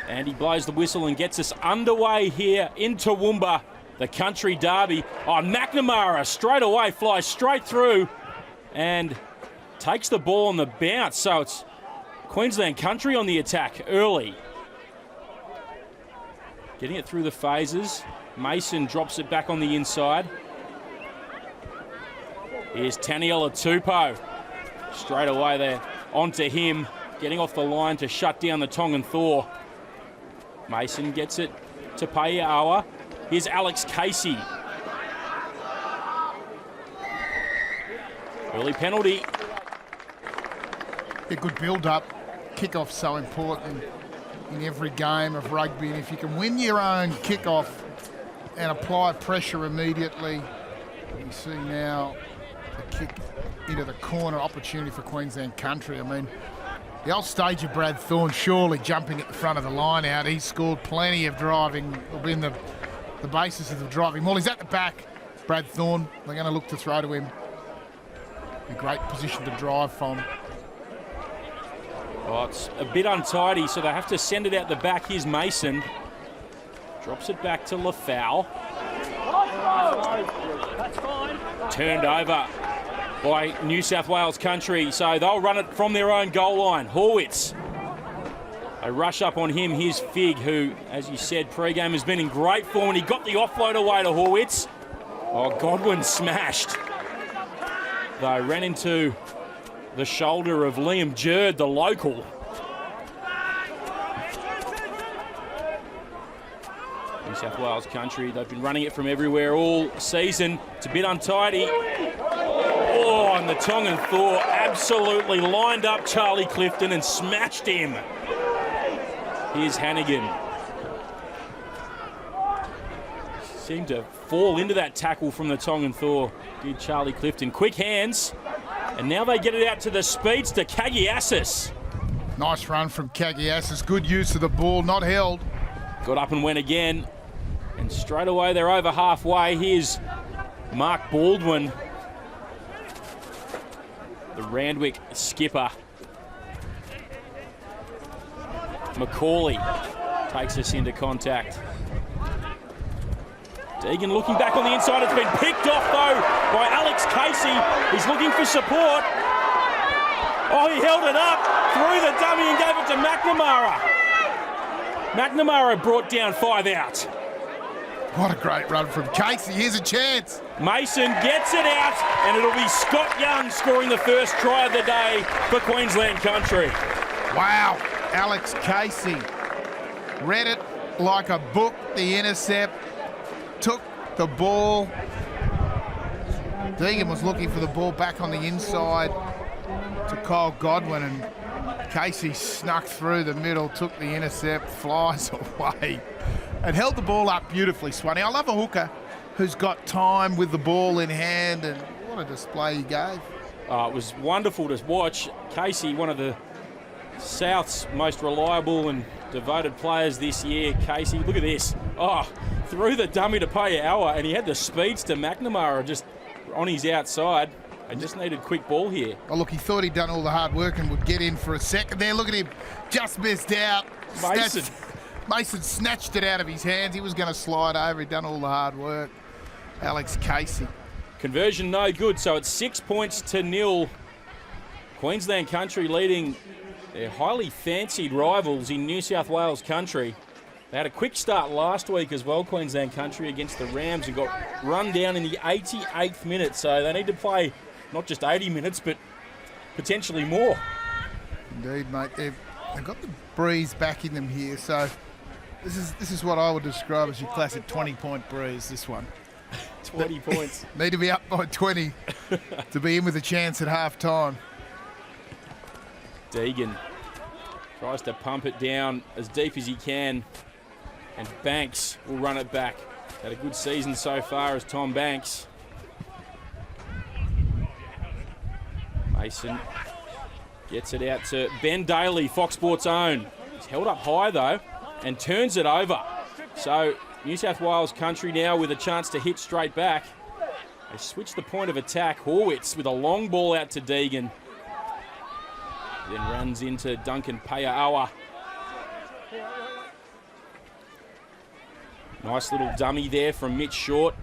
And he blows the whistle and gets us underway here in Toowoomba, the Country Derby. Oh, McNamara straight away flies straight through and takes the ball on the bounce. So it's Queensland Country on the attack early. Getting it through the phases. Mason drops it back on the inside. Here's Taniela Tupou. Straight away there onto him. Getting off the line to shut down the Tongan Thor. Mason gets it to Paiaoa. Here's Alex Casey. Early penalty. A good build-up. Kickoff's so important in every game of rugby. And if you can win your own kickoff and apply pressure immediately, you see now the kick into the corner, opportunity for Queensland Country. I mean, the old stage of Brad Thorne surely jumping at the front of the line out. He's scored plenty of driving, will be in the basis of the driving maul. He's at the back, Brad Thorne. They're going to look to throw to him. A great position to drive from. Oh, it's a bit untidy, so they have to send it out the back. Here's Mason. Drops it back to Lafau. That's fine. Turned over by New South Wales Country, so they'll run it from their own goal line. Horwitz. They rush up on him. Here's Fig, who, as you said, pre-game has been in great form, and he got the offload away to Horwitz. Oh, Godwin smashed. They ran into the shoulder of Liam Jerd, the local. New South Wales Country, they've been running it from everywhere all season. It's a bit untidy. Oh, and the Tongan Thor absolutely lined up Charlie Clifton and smashed him. Here's Hannigan. Seemed to fall into that tackle from the Tongan Thor, did Charlie Clifton. Quick hands, and now they get it out to the speedster, Kagiasis. Nice run from Kagiasis, good use of the ball, not held. Got up and went again, and straight away they're over halfway. Here's Mark Baldwin, the Randwick skipper. Macaulay takes us into contact. Deegan looking back on the inside. It's been picked off, though, by Alex Casey. He's looking for support. Oh, he held it up through the dummy and gave it to McNamara. McNamara brought down 5 out. What a great run from Casey. Here's a chance. Mason gets it out, and it'll be Scott Young scoring the first try of the day for Queensland Country. Wow, Alex Casey read it like a book, the intercept, took the ball. Deegan was looking for the ball back on the inside to Kyle Godwin, and Casey snuck through the middle, took the intercept, flies away, and held the ball up beautifully, Swanee. I love a hooker who's got time with the ball in hand, and what a display he gave. It was wonderful to watch. Casey, one of the South's most reliable and devoted players this year. Casey, look at this. Oh, threw the dummy to Paiaoa, and he had the speeds to McNamara just on his outside. They just needed quick ball here. Oh, look, he thought he'd done all the hard work and would get in for a second there. Look at him, just missed out. Mason snatched it out of his hands. He was going to slide over. He'd done all the hard work. Alex Casey. Conversion no good, so it's 6 points to 0. Queensland Country leading their highly fancied rivals in New South Wales Country. They had a quick start last week as well, Queensland Country, against the Rams, and got run down in the 88th minute. So they need to play not just 80 minutes, but potentially more. Indeed, mate. They've got the breeze back in them here. So this is what I would describe as your classic 20-point breeze, this one. 20 points. Need to be up by 20 to be in with a chance at half-time. Deegan tries to pump it down as deep as he can, and Banks will run it back. Had a good season so far as Tom Banks. Mason gets it out to Ben Daly, Fox Sports own. He's held up high though and turns it over. So New South Wales Country now with a chance to hit straight back. They switch the point of attack. Horwitz with a long ball out to Deegan. Then runs into Duncan Paiaoa. Nice little dummy there from Mitch Short.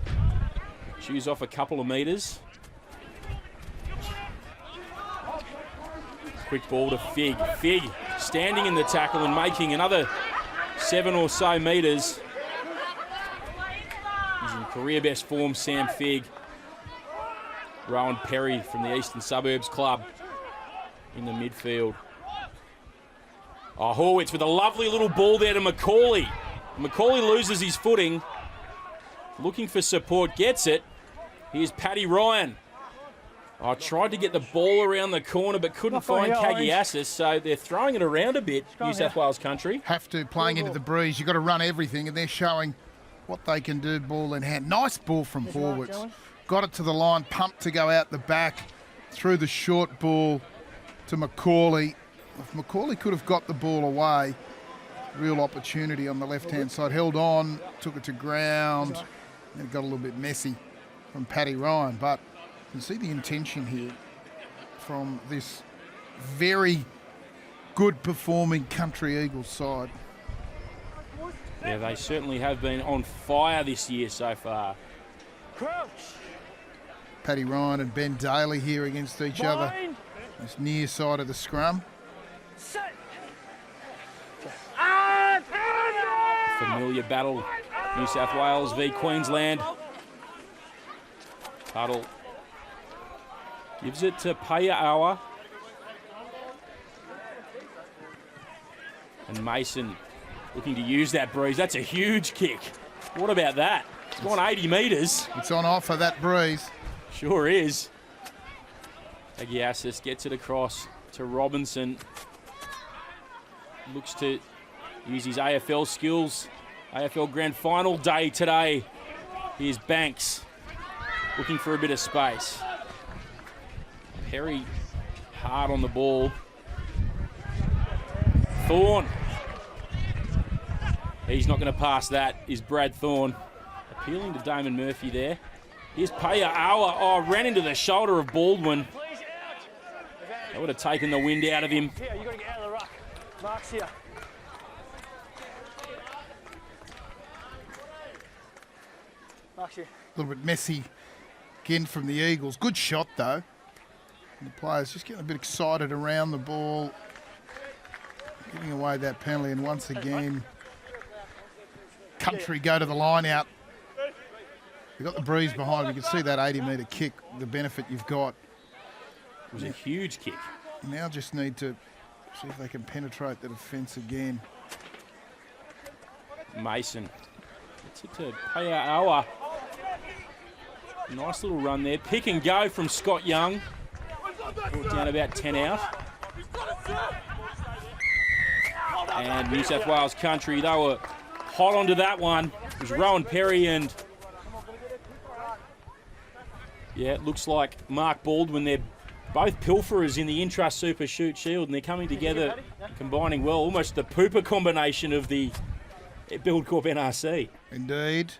Shoes off a couple of metres. Quick ball to Fig. Fig standing in the tackle and making another 7 or so metres. He's in career best form, Sam Fig. Rowan Perry from the Eastern Suburbs Club in the midfield. Oh, Horwitz with a lovely little ball there to Macaulay. Macaulay loses his footing. Looking for support, gets it. Here's Paddy Ryan. Oh, tried to get the ball around the corner but couldn't find Kagiasis, so they're throwing it around a bit, New South Wales Country. Have to, playing into the breeze. You've got to run everything, and they're showing what they can do, ball in hand. Nice ball from Horwitz. Got it to the line, pumped to go out the back, threw the short ball to Macaulay. If Macaulay could have got the ball away, real opportunity on the left-hand side. Held on, took it to ground, and it got a little bit messy from Paddy Ryan. But you can see the intention here from this very good performing Country Eagles side. Yeah, they certainly have been on fire this year so far. Paddy Ryan and Ben Daly here against each other. This near side of the scrum. Familiar battle, New South Wales v Queensland. Tuttle gives it to Payaawa. And Mason looking to use that breeze. That's a huge kick. What about that? It's gone 80 metres. It's on offer, that breeze. Sure is. Agiasis gets it across to Robinson. Looks to use his AFL skills. AFL Grand Final day today. Here's Banks looking for a bit of space. Perry hard on the ball. Thorne. He's not going to pass that, is Brad Thorne. Appealing to Damon Murphy there. Here's Payaawa. Oh, ran into the shoulder of Baldwin. That would have taken the wind out of him. Here, you got to get out of the ruck. Mark's here. Mark's here. A little bit messy again from the Eagles. Good shot though. And the players just getting a bit excited around the ball, giving away that penalty, and once again, Country go to the line out. You've got the breeze behind them. You can see that 80-metre kick, the benefit you've got. It was a huge kick. Now just need to see if they can penetrate the defence again. Mason gets it to Payaawa. Nice little run there. Pick and go from Scott Young. Brought down about 10 out. And New South Wales Country, they were hot onto that one. It was Rowan Perry and... yeah, it looks like Mark Baldwin. They're both pilferers in the Intrust Super Shoot Shield, and they're coming together, combining well. Almost the pooper combination of the Buildcorp NRC. Indeed.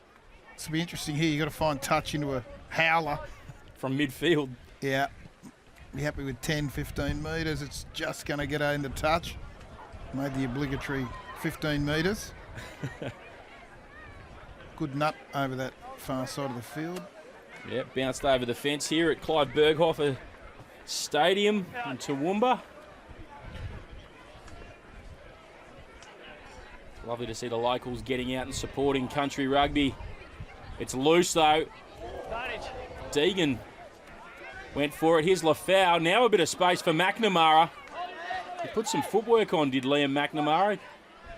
This will be interesting here. You've got to find touch into a howler. From midfield. Yeah. Be happy with 10, 15 metres. It's just going to get into touch. Made the obligatory 15 metres. Good nut over that far side of the field. Yeah, bounced over the fence here at Clive Berghofer Stadium in Toowoomba. Lovely to see the locals getting out and supporting Country Rugby. It's loose though. Deegan went for it. Here's Lafau. Now a bit of space for McNamara. He put some footwork on, did Liam McNamara.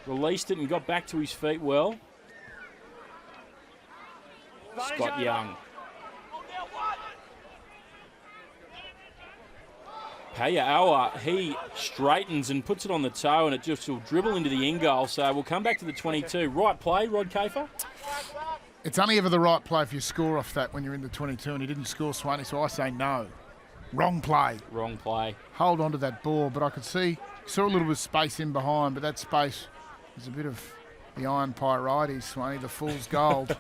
Released it and got back to his feet well. Scott Young. Payaawa, he straightens and puts it on the toe, and it just will dribble into the end goal. So we'll come back to the 22. Right play, Rod Kafer? It's only ever the right play if you score off that when you're in the 22, and he didn't score, Swanee, so I say no. Wrong play. Wrong play. Hold on to that ball, but I could saw a little bit of space in behind, but that space is a bit of the iron pyrites, Swanee, the fool's gold.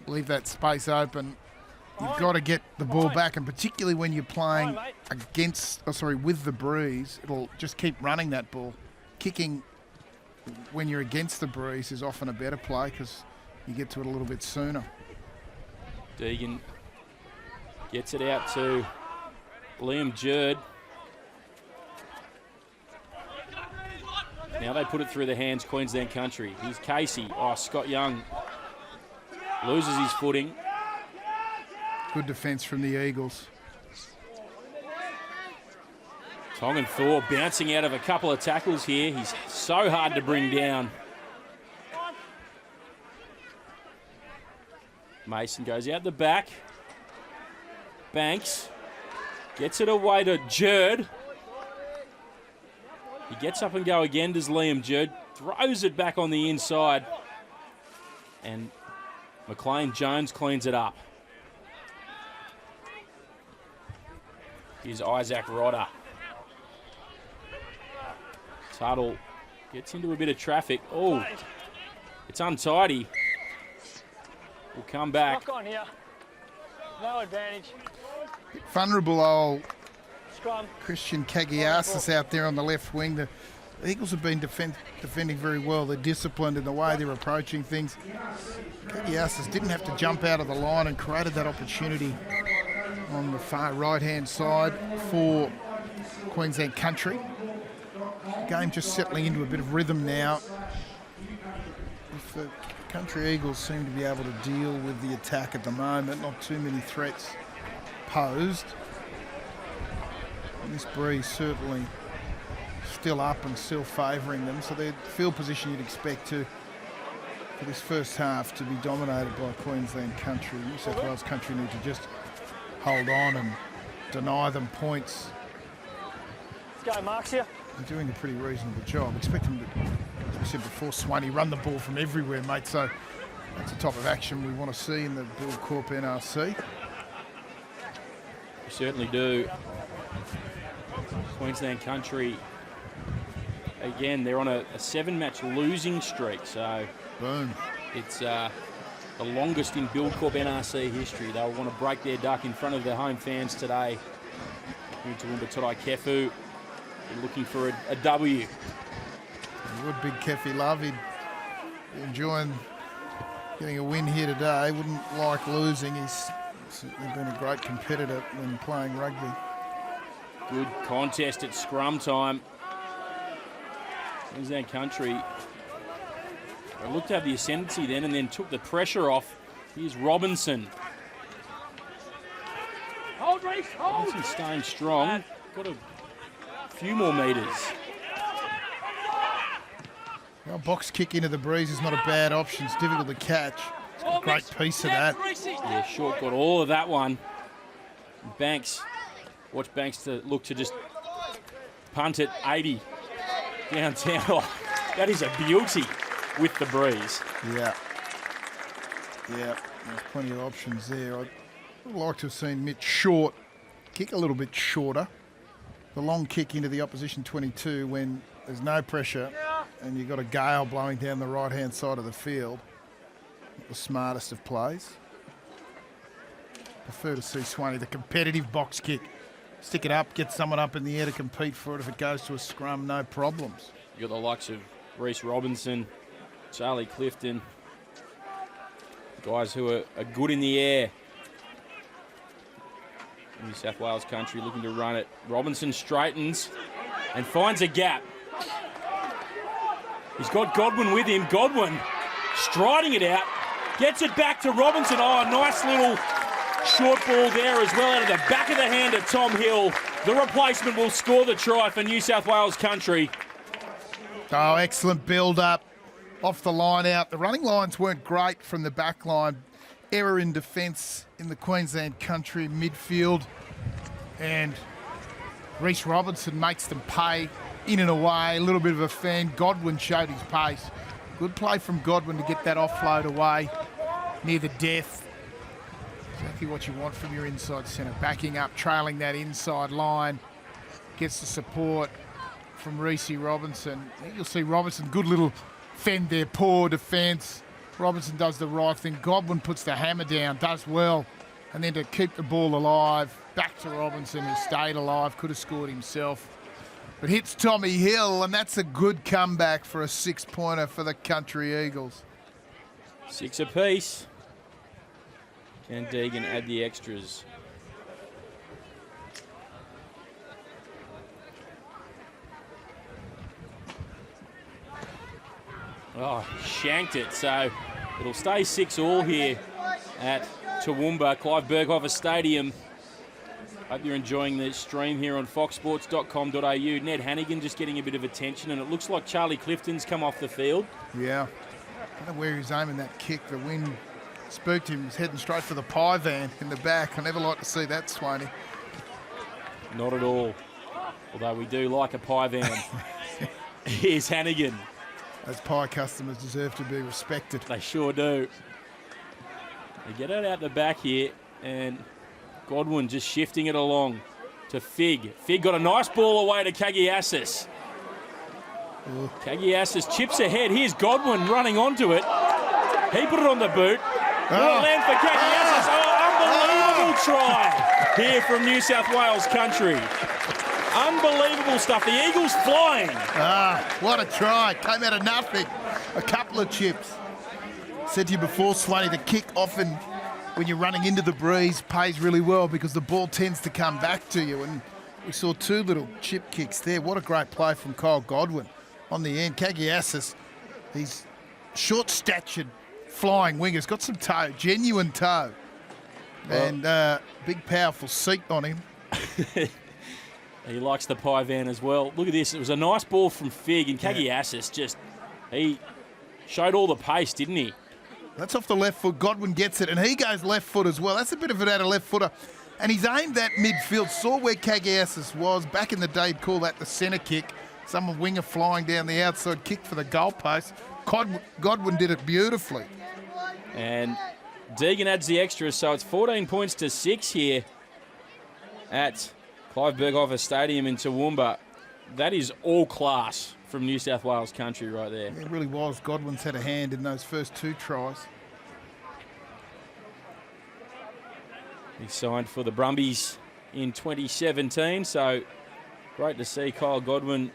Leave that space open. You've got to get the ball back, and particularly when you're playing with the breeze, it'll just keep running that ball. Kicking when you're against the breeze is often a better play because you get to it a little bit sooner. Deegan gets it out to Liam Jerd. Now they put it through the hands, Queensland Country. Here's Casey. Oh, Scott Young loses his footing. Good defence from the Eagles. Tongan Thor bouncing out of a couple of tackles here. He's so hard to bring down. Mason goes out the back. Banks gets it away to Jerd. He gets up and go again, does Liam Jerd. Throws it back on the inside. And McLean Jones cleans it up. Here's Isaac Rodder. Tuttle gets into a bit of traffic. Oh, it's untidy. We'll come back. Knock on here. No advantage. Vulnerable old Scrum. Christian Kagiasis out there on the left wing. The Eagles have been defending very well. They're disciplined in the way they're approaching things. Kagiasis didn't have to jump out of the line and created that opportunity on the far right-hand side for Queensland Country. Game just settling into a bit of rhythm now. If the Country Eagles seem to be able to deal with the attack at the moment, not too many threats posed. And this breeze certainly still up and still favouring them, so their field position you'd expect for this first half to be dominated by Queensland Country. New South Wales Country need to just hold on and deny them points. Let's go, Marks here. They're doing a pretty reasonable job. Expect them to, as we said before, Swanee, run the ball from everywhere, mate. So that's the type of action we want to see in the Buildcorp NRC. We certainly do. Queensland Country, again, they're on a 7-match losing streak. So boom. It's the longest in Buildcorp NRC history. They'll want to break their duck in front of their home fans today. Here in Toowoomba, Torai Kefu. They're looking for a W. He would big Keffy love. He'd be enjoying getting a win here today. Wouldn't like losing. He's certainly been a great competitor when playing rugby. Good contest at scrum time. Queensland Country, they looked to have the ascendancy then and then took the pressure off. Here's Robinson. Hold, Reece, hold. Robinson staying strong. Got a few more metres. Well, box kick into the breeze is not a bad option. It's difficult to catch. It's got a great piece of that. Yeah, Short got all of that one. Banks, watch Banks to look to just punt it 80 downtown. Oh, that is a beauty with the breeze. Yeah. Yeah, there's plenty of options there. I'd like to have seen Mitch Short kick a little bit shorter. The long kick into the opposition 22 when there's no pressure and you've got a gale blowing down the right-hand side of the field. Not the smartest of plays. Prefer to see Swanee, the competitive box kick. Stick it up, get someone up in the air to compete for it. If it goes to a scrum, no problems. You've got the likes of Reece Robinson, Charlie Clifton, guys who are good in the air. New South Wales Country looking to run it. Robinson straightens and finds a gap. He's got Godwin with him. Godwin striding it out. Gets it back to Robinson. Oh, a nice little short ball there as well out of the back of the hand of Tom Hill. The replacement will score the try for New South Wales Country. Oh, excellent build-up. Off the line out. The running lines weren't great from the back line. Error in defence in the Queensland Country midfield. And Reece Robinson makes them pay in and away. A little bit of a fan. Godwin showed his pace. Good play from Godwin to get that offload away near the death. Exactly what you want from your inside centre. Backing up, trailing that inside line. Gets the support from Reece Robinson. You'll see Robinson, good little fend there, poor defence. Robinson does the right thing. Godwin puts the hammer down, does well. And then to keep the ball alive, back to Robinson, who stayed alive, could have scored himself. But hits Tommy Hill, and that's a good comeback for a 6-pointer for the Country Eagles. 6 apiece. Can Deegan add the extras? Oh, shanked it. So it'll stay 6-all here at Toowoomba, Clive Berghofer Stadium. Hope you're enjoying the stream here on foxsports.com.au. Ned Hannigan just getting a bit of attention, and it looks like Charlie Clifton's come off the field. Yeah. I don't know where he's aiming that kick. The wind spooked him. He's heading straight for the pie van in the back. I never like to see that, Swaney. Not at all. Although we do like a pie van. Here's Hannigan. Those pie customers deserve to be respected. They sure do. They get it out the back here, and Godwin just shifting it along to Fig. Fig got a nice ball away to Kagiasis. Kagiasis chips ahead. Here's Godwin running onto it. He put it on the boot. What a land for Kagiasis. Oh, unbelievable try here from New South Wales Country. Unbelievable stuff. The Eagles flying. What a try. Came out of nothing. A couple of chips. Said to you before, Swanee, the kick often, when you're running into the breeze, pays really well because the ball tends to come back to you. And we saw 2 little chip kicks there. What a great play from Kyle Godwin on the end. Kagiasis, he's short-statured flying winger. He's got some toe, genuine toe. And big, powerful seat on him. He likes the pie van as well. Look at this. It was a nice ball from Fig, and Kagiasis he showed all the pace, didn't he? That's off the left foot. Godwin gets it, and he goes left foot as well. That's a bit of it out of left footer. And he's aimed that midfield, saw where Kagiasis was. Back in the day, he'd call that the centre kick. Some winger flying down the outside, kick for the goalpost. Godwin did it beautifully. And Deegan adds the extra, so it's 14 points to 6 here at Clive Berghofer Stadium in Toowoomba. That is all class from New South Wales Country right there. It really was. Godwin's had a hand in those first 2 tries. He signed for the Brumbies in 2017, so great to see Kyle Godwin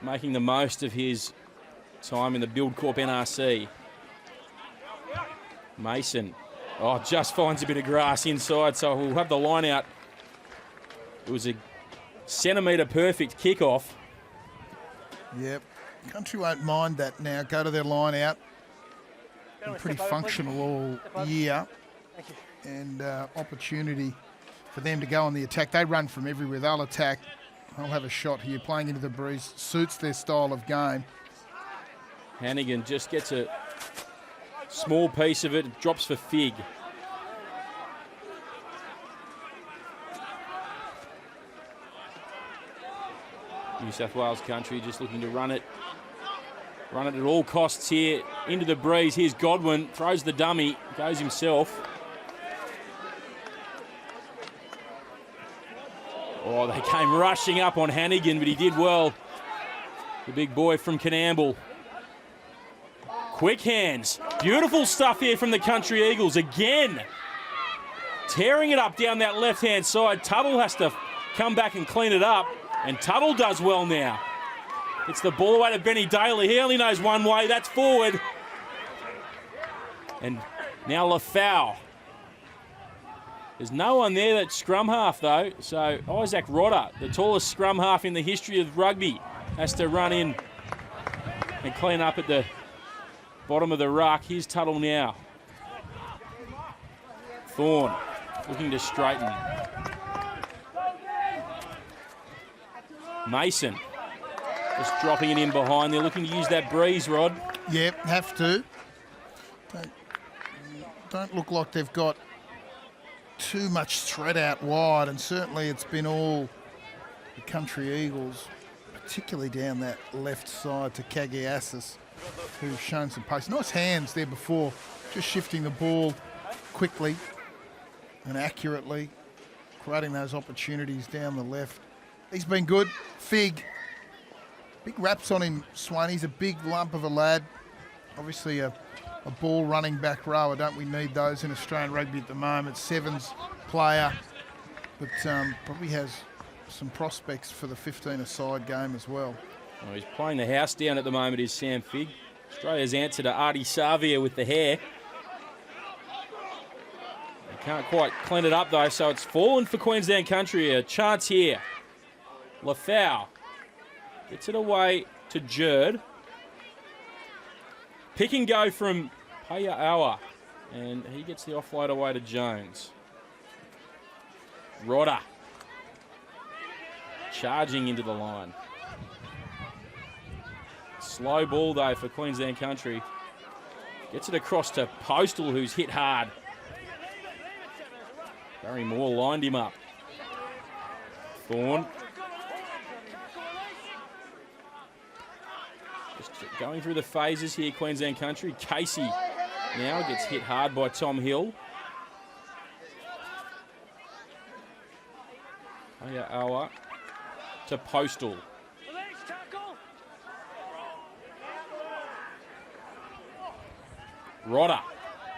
making the most of his time in the Buildcorp NRC. Mason, just finds a bit of grass inside, so we'll have the line out. It was a centimetre perfect kickoff. Yep. Country won't mind that now. Go to their line out. Been pretty functional all year. Thank you. And opportunity for them to go on the attack. They run from everywhere. They'll attack. They'll have a shot here. Playing into the breeze suits their style of game. Hannigan just gets a small piece of it. Drops for Fig. New South Wales Country just looking to run it at all costs here into the breeze. Here's Godwin, throws the dummy, goes himself. Oh, they came rushing up on Hannigan, but he did well. The big boy from Canamble. Quick hands. Beautiful stuff here from the Country Eagles again. Tearing it up down that left-hand side. Tuttle has to come back and clean it up. And Tuttle does well now. It's the ball away to Benny Daly. He only knows one way. That's forward. And now Lafau. There's no one there that's scrum half, though. So Isaac Rodder, the tallest scrum half in the history of rugby, has to run in and clean up at the bottom of the ruck. Here's Tuttle now. Thorne looking to straighten. Mason just dropping it in behind. They're looking to use that breeze, Rod. Yep, have to. Don't look like they've got too much threat out wide, and certainly it's been all the Country Eagles, particularly down that left side to Kagiasis, who's shown some pace. Nice hands there before, just shifting the ball quickly and accurately, creating those opportunities down the left. He's been good. Fig. Big raps on him, Swan. He's a big lump of a lad. Obviously a ball running back rower. Don't we need those in Australian rugby at the moment? Sevens player, but probably has some prospects for the 15-a-side game as well. Oh, he's playing the house down at the moment, is Sam Fig. Australia's answer to Artie Savia with the hair. Can't quite clean it up though, so it's fallen for Queensland Country. A chance here. Lafau gets it away to Jerd. Pick and go from Paya'awa, and he gets the offload away to Jones. Rodder charging into the line. Slow ball though for Queensland Country. Gets it across to Postal, who's hit hard. Barry Moore lined him up. Thorne. Just going through the phases here, Queensland Country. Casey now gets hit hard by Tom Hill. Paya'awa to Postal. Rodder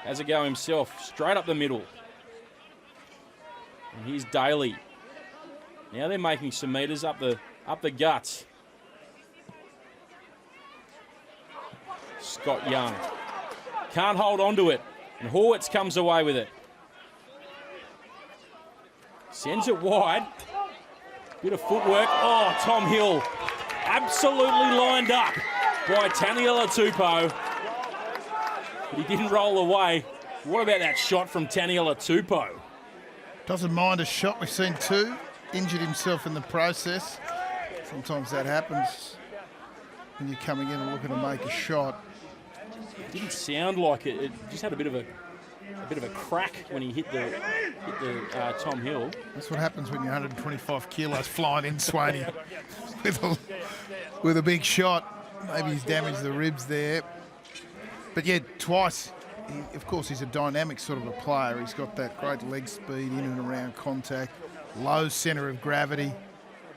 has a go himself, straight up the middle. And here's Daly. Now they're making some meters up the guts. Scott Young can't hold on to it, and Horwitz comes away with it. Sends it wide. Bit of footwork. Oh, Tom Hill absolutely lined up by Taniela Tupou. But he didn't roll away. What about that shot from Taniela Tupou? Doesn't mind a shot. We've seen two. Injured himself in the process. Sometimes that happens when you're coming in and looking to make a shot. It didn't sound like it. It just had a bit of a crack when he hit the Tom Hill. That's what happens when you're 125 kilos flying in, Swaney, with a big shot. Maybe he's damaged the ribs there. But yeah, twice. Of course, he's a dynamic sort of a player. He's got that great leg speed in and around contact, low centre of gravity.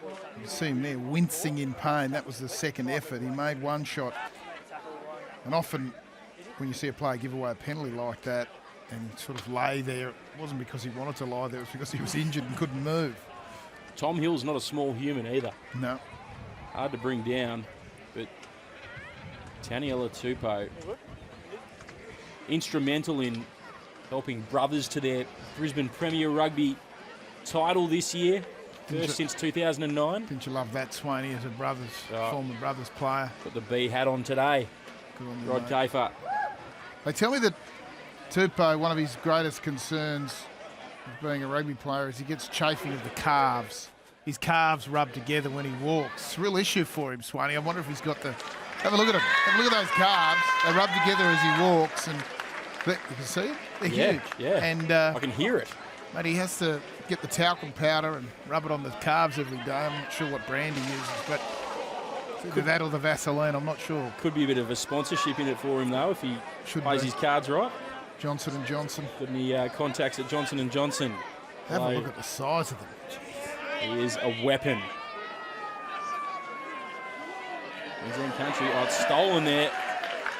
You can see him there wincing in pain. That was the second effort. He made one shot. And often when you see a player give away a penalty like that and sort of lay there, it wasn't because he wanted to lie there, it was because he was injured and couldn't move. Tom Hill's not a small human either. No. Hard to bring down, but Taniela Tupou, instrumental in helping Brothers to their Brisbane Premier Rugby title this year, first since 2009. Didn't you love that, Swaney, as a former Brothers player? Got the B hat on today. Good on you, Rod mate. Kafer. They tell me that Tupou, one of his greatest concerns of being a rugby player is he gets chafing of the calves. His calves rub together when he walks. It's a real issue for him, Swaney. I wonder if he's got the... Have a look at him. Have a look at those calves. They rub together as he walks, and you can see it. They're huge. Yeah, and I can hear it. But he has to get the talcum powder and rub it on the calves every day. I'm not sure what brand he uses, but it's either that or the Vaseline. I'm not sure. Could be a bit of a sponsorship in it for him though if he plays his cards right. Johnson & Johnson. Got any contacts at Johnson & Johnson? Have a look at the size of them. He is a weapon. Queensland Country, it's stolen there.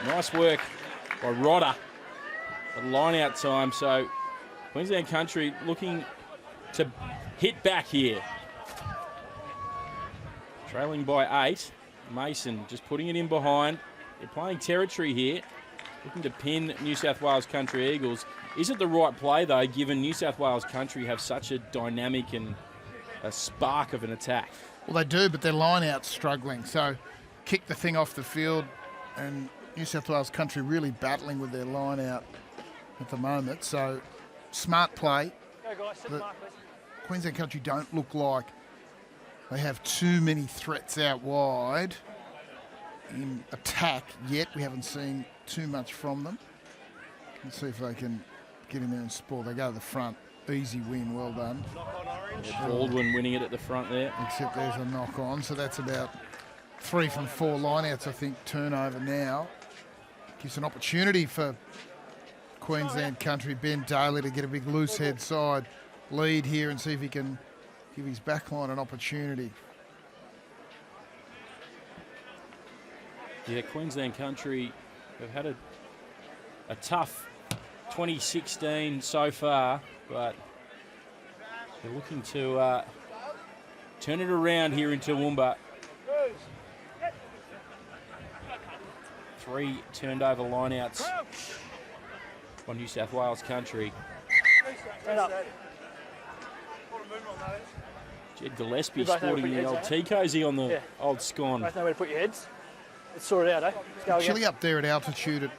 Nice work by Rodder. At line out time, so Queensland Country looking to hit back here. Trailing by 8. Mason just putting it in behind. They're playing territory here. Looking to pin New South Wales Country Eagles. Is it the right play though, given New South Wales Country have such a dynamic and a spark of an attack? Well, they do, but their line-out's struggling. So kick the thing off the field, and New South Wales Country really battling with their line-out at the moment. So smart play. Go guys, sit mark, please. Queensland Country don't look like they have too many threats out wide in attack yet. We haven't seen too much from them. Let's see if they can get in there and spoil. They go to the front. Easy win, well done. Baldwin winning it at the front there. Except there's a knock on, so that's about 3 from 4 lineouts, I think, turnover now. Gives an opportunity for Queensland Country, Ben Daly, to get a big loose head side lead here and see if he can give his backline an opportunity. Yeah, Queensland Country have had a tough 2016 so far, but they're looking to turn it around here in Toowoomba. 3 turned over lineouts on New South Wales Country. Stand up. Jed Gillespie sporting the old tea cozy on the old scone. Both know where to put your heads. Let's sort it out, eh? Let's go Chilly again. up there at altitude. It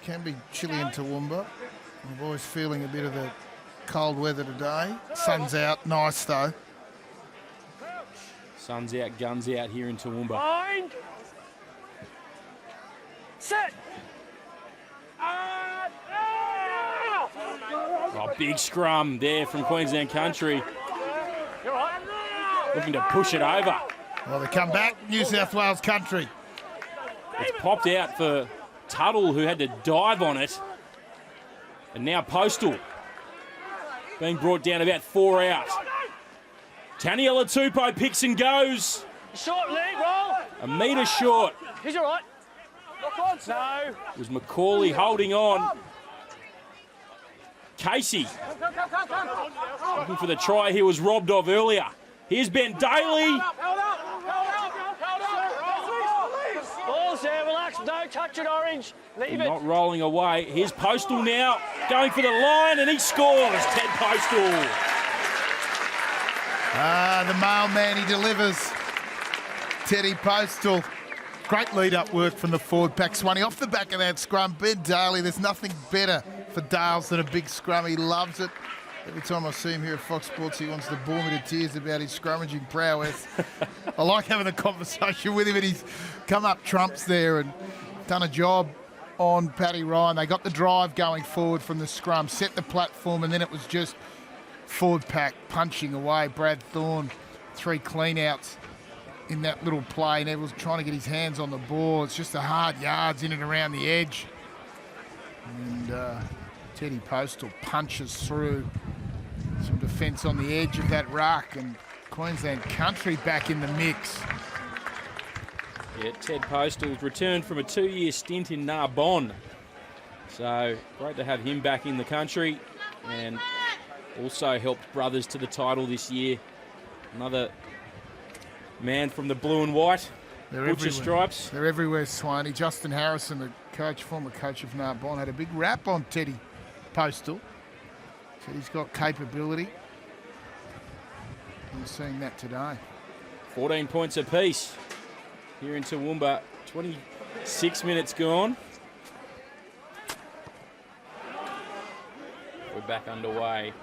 can be chilly in Toowoomba. I'm always feeling a bit of the cold weather today. Sun's out, nice though. Sun's out, guns out here in Toowoomba. Mind. Set. Oh, big scrum there from Queensland Country. You're right. Looking to push it over. Well, they come back, New South Wales Country. It's popped out for Tuttle, who had to dive on it. And now Postal being brought down about 4 out. Taniela Tupou picks and goes. Short leg, roll. A metre short. He's all right. Lock on. No. It was Macaulay holding on. Casey looking for the try he was robbed of earlier. Here's Ben Daly. Ball's there, relax. Don't touch it, Orange. Leave it. Not rolling away. Here's Postal now, going for the line, and he scores. Ted Postal. The mailman, he delivers. Teddy Postal. Great lead-up work from the forward pack. Swanee off the back of that scrum. Ben Daly, there's nothing better for Dales than a big scrum. He loves it. Every time I see him here at Fox Sports, he wants to bore me to tears about his scrummaging prowess. I like having a conversation with him, and he's come up trumps there and done a job on Paddy Ryan. They got the drive going forward from the scrum, set the platform, and then it was just forward pack punching away. Brad Thorne, 3 clean-outs in that little play. Neville's trying to get his hands on the ball. It's just the hard yards in and around the edge. And Teddy Postal punches through some defence on the edge of that ruck, and Queensland Country back in the mix. Yeah, Ted Postal's returned from a 2-year stint in Narbonne. So great to have him back in the country, and also helped Brothers to the title this year. Another man from the blue and white, Butcher stripes. They're everywhere, Swanee. Justin Harrison, the coach, former coach of Narbonne, had a big rap on Teddy Postal. Said he's got capability. You're seeing that today. 14 points apiece here in Toowoomba. 26 minutes gone. We're back underway.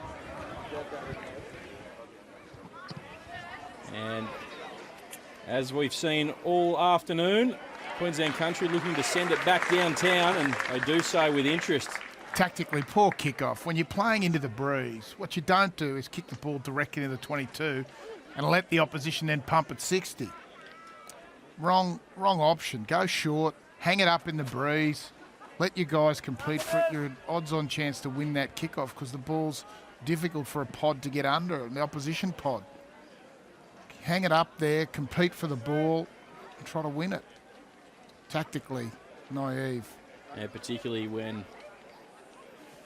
And as we've seen all afternoon, Queensland Country looking to send it back downtown, and they do so with interest. Tactically poor kickoff. When you're playing into the breeze, what you don't do is kick the ball directly into the 22 and let the opposition then pump at 60. Wrong option. Go short, hang it up in the breeze, let your guys compete for it. You're an odds-on chance to win that kickoff because the ball's difficult for a pod to get under, the opposition pod. Hang it up there, compete for the ball, and try to win it. Tactically naive. And particularly when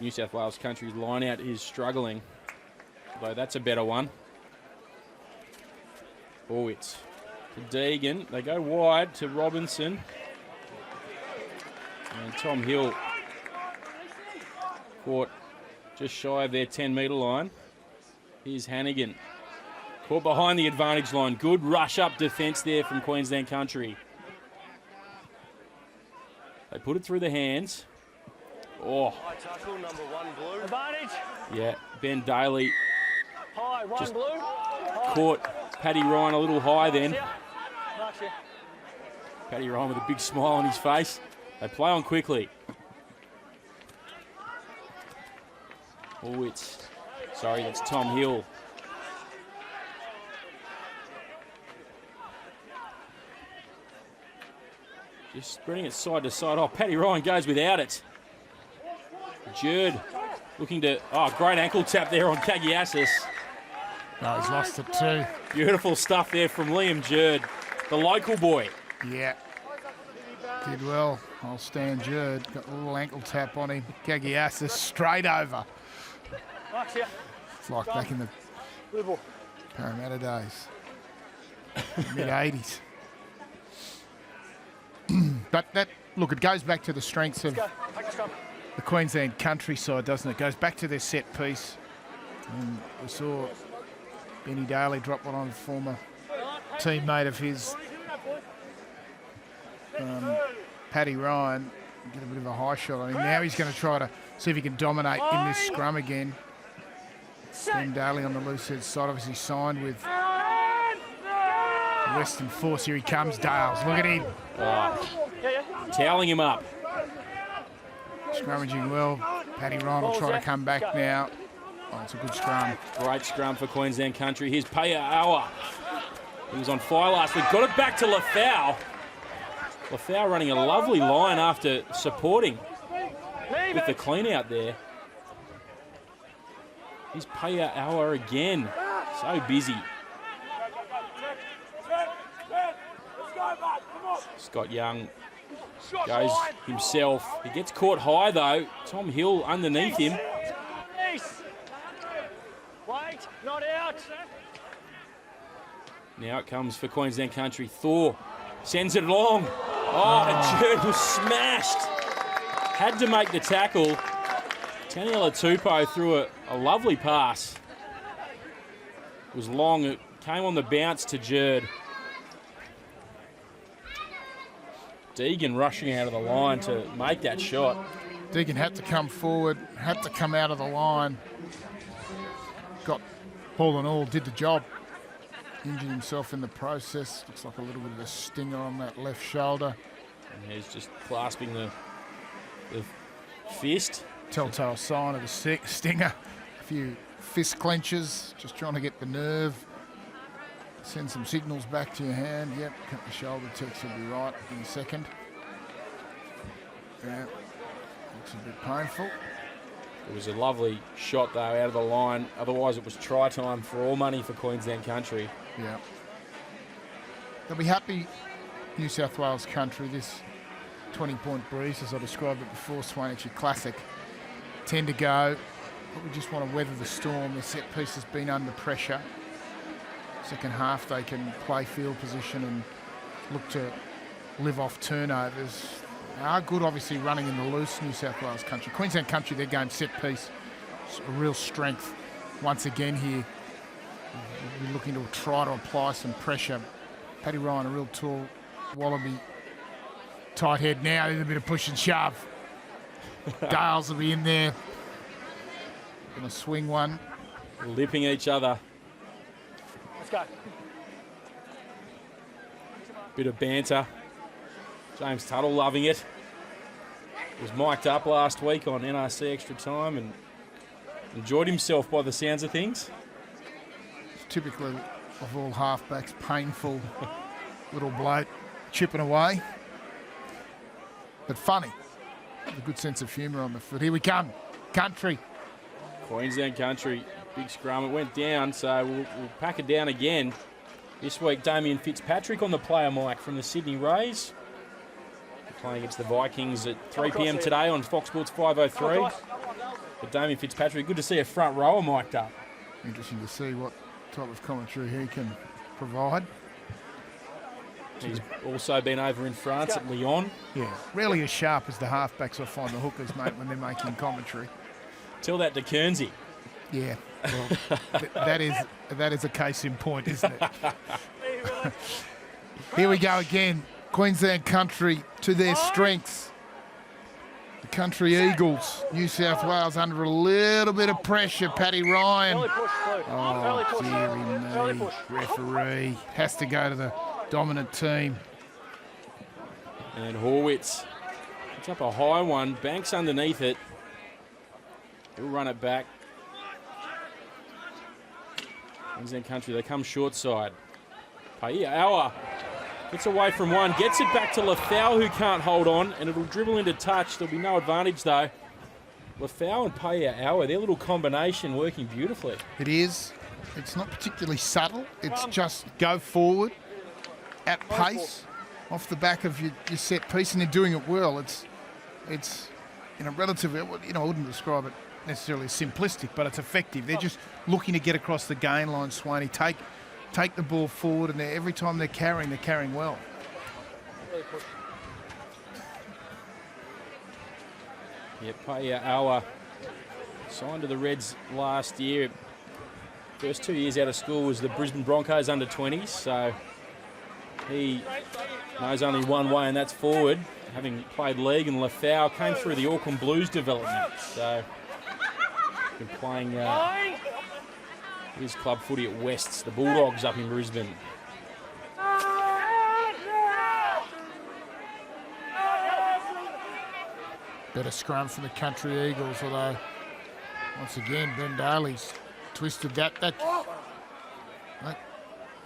New South Wales Country's line-out is struggling. Although that's a better one. Oh, it's to Deegan. They go wide to Robinson. And Tom Hill caught just shy of their 10-metre line. Here's Hannigan. Caught behind the advantage line. Good rush-up defence there from Queensland Country. They put it through the hands. Oh. High tackle, number 1 blue. Advantage. Yeah, Ben Daly High, 1 just blue. High. caught Paddy Ryan a little high then. Marks here. Paddy Ryan with a big smile on his face. They play on quickly. Oh, that's Tom Hill. Just spreading it side to side. Oh, Paddy Ryan goes without it. Jerd looking to, great ankle tap there on Kagiasis. No, he's lost it too. Beautiful stuff there from Liam Jerd, the local boy. Yeah. Did well. I'll stand Jerd. Got a little ankle tap on him. Kagiasis straight over. Marks here. It's like back in the Blue ball. Parramatta days. Mid-80s. But that, look, it goes back to the strengths of Go. Take the scrum. the Queensland Country side, doesn't it? Goes back to their set piece. And we saw Benny Daly drop one on a former teammate of his, Paddy Ryan, get a bit of a high shot on him. Now he's going to try to see if he can dominate in this scrum again. Ben Daly on the loose head side, obviously signed with Western Force. Here he comes, Dales. Look at him. Toweling him up. Scrummaging well. Paddy Ryan will try to come back now. Oh, it's a good scrum. Great scrum for Queensland Country. Here's Paya. He was on fire last week. Got it back to Lafau. Lafau running a lovely line after supporting with the clean out there. Here's Paya again. So busy. Scott Young goes himself. He gets caught high though. Tom Hill underneath him. Wait, not out. Now it comes for Queensland Country. Thor sends it along. Oh, and Jerd was smashed. Had to make the tackle. Taniela Tupou threw a lovely pass. It was long. It came on the bounce to Jerd. Deegan rushing out of the line to make that shot. Deegan had to come forward, had to come out of the line. Got all in all, did the job. Injured himself in the process. Looks like a little bit of a stinger on that left shoulder. And he's just clasping the fist. Telltale sign of a stinger. A few fist clenches, just trying to get the nerve. Send some signals back to your hand. Yep, cut the shoulder text will be right in a second. Yeah, looks a bit painful. It was a lovely shot though out of the line. Otherwise it was try time for all money for Queensland Country. Yeah. They'll be happy, New South Wales Country, this 20-point breeze, as I described it before, Swanage Classic. 10 to go. Probably just want to weather the storm. The set piece has been under pressure. Second half they can play field position and look to live off turnovers. They are good, obviously, running in the loose, New South Wales Country. Queensland Country, their game set piece, it's a real strength once again here. We're looking to try to apply some pressure. Paddy Ryan, a real tall wallaby. Tight head now, a little bit of push and shove. Dales will be in there. Gonna swing one. Lipping each other. Let's go. Bit of banter. James Tuttle loving it. Was mic'd up last week on NRC Extra Time and enjoyed himself by the sounds of things. Typically of all halfbacks, painful little bloke chipping away. But funny. A good sense of humour on the foot. Here we come. Country. Queensland Country, big scrum. It went down, so we'll pack it down again. This week, Damien Fitzpatrick on the player mic from the Sydney Rays. They're playing against the Vikings at 3 p.m. today on Fox Sports 503. But Damien Fitzpatrick, good to see a front rower mic'd up. Interesting to see what type of commentary he can provide. He's also been over in France at Lyon. Yeah, rarely as sharp as the halfbacks I find the hookers, mate, when they're making commentary. Tell that to Kernsey. Yeah, well, that is a case in point, isn't it? Here we go again. Queensland Country to their strengths. The Country Eagles, New South Wales under a little bit of pressure. Paddy Ryan. Oh, dearie me. Referee has to go to the dominant team. And Horwitz puts up a high one. Banks underneath it. He'll run it back. Queensland Country, they come short side. Paiawa gets away from one, gets it back to Lafau, who can't hold on, and it'll dribble into touch. There'll be no advantage though. Lafau and Paiawa, their little combination working beautifully. It is. It's not particularly subtle. It's just go forward at pace off the back of your set piece, and they're doing it well. It's in a relatively, I wouldn't describe it necessarily as simplistic, but it's effective. They're just looking to get across the gain line, Swaney, take the ball forward, and every time they're carrying well. Yeah, Pa'aiaua signed to the Reds last year. First 2 years out of school was the Brisbane Broncos under-20s, so he knows only one way, and that's forward. Having played league, and Lafau came through the Auckland Blues development, so been playing his club footy at Wests, the Bulldogs up in Brisbane. Better scrum for the Country Eagles, although once again Ben Daly's twisted that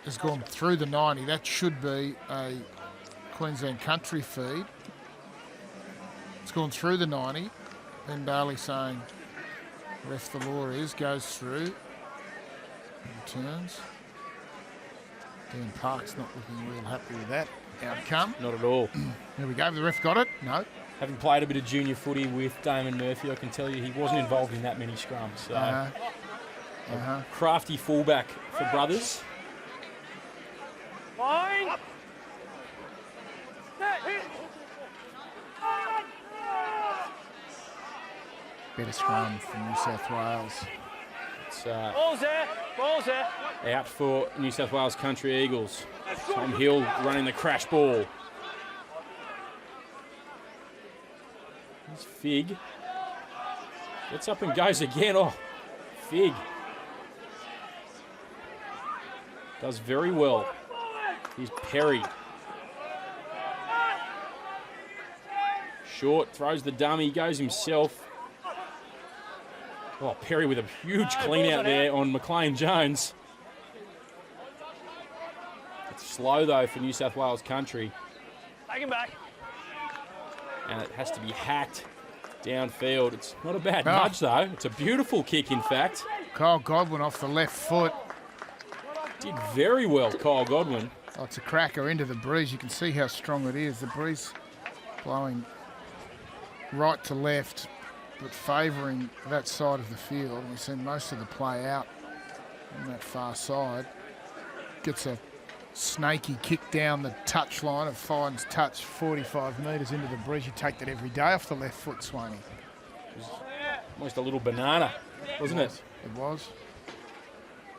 has gone through the 90. That should be a Queensland Country feed. It's gone through the 90. Ben Daly saying ref the law is, goes through, returns. Dan Park's not looking real happy with that outcome. Not at all. There we go, the ref got it? No. Having played a bit of junior footy with Damon Murphy, I can tell you he wasn't involved in that many scrums. So crafty fullback for Brothers. Fine. Better scrum from New South Wales. It's Ball's there. Ball's there. out for New South Wales Country Eagles. Tom Hill running the crash ball. Here's Fig. Gets up and goes again. Oh, Fig. Does very well. Here's Perry. Short, throws the dummy, goes himself. Oh, Perry with a huge clean out there on McLean Jones. It's slow though for New South Wales Country. Take him back. And it has to be hacked downfield. It's not a bad nudge though. It's a beautiful kick in fact. Kyle Godwin off the left foot. Did very well, Kyle Godwin. Oh, it's a cracker into the breeze. You can see how strong it is. The breeze blowing right to left, but favouring that side of the field. We've seen most of the play out on that far side. Gets a snaky kick down the touch line. It finds touch 45 metres into the breeze. You take that every day off the left foot, Swaney. It was almost a little banana, wasn't it? It was.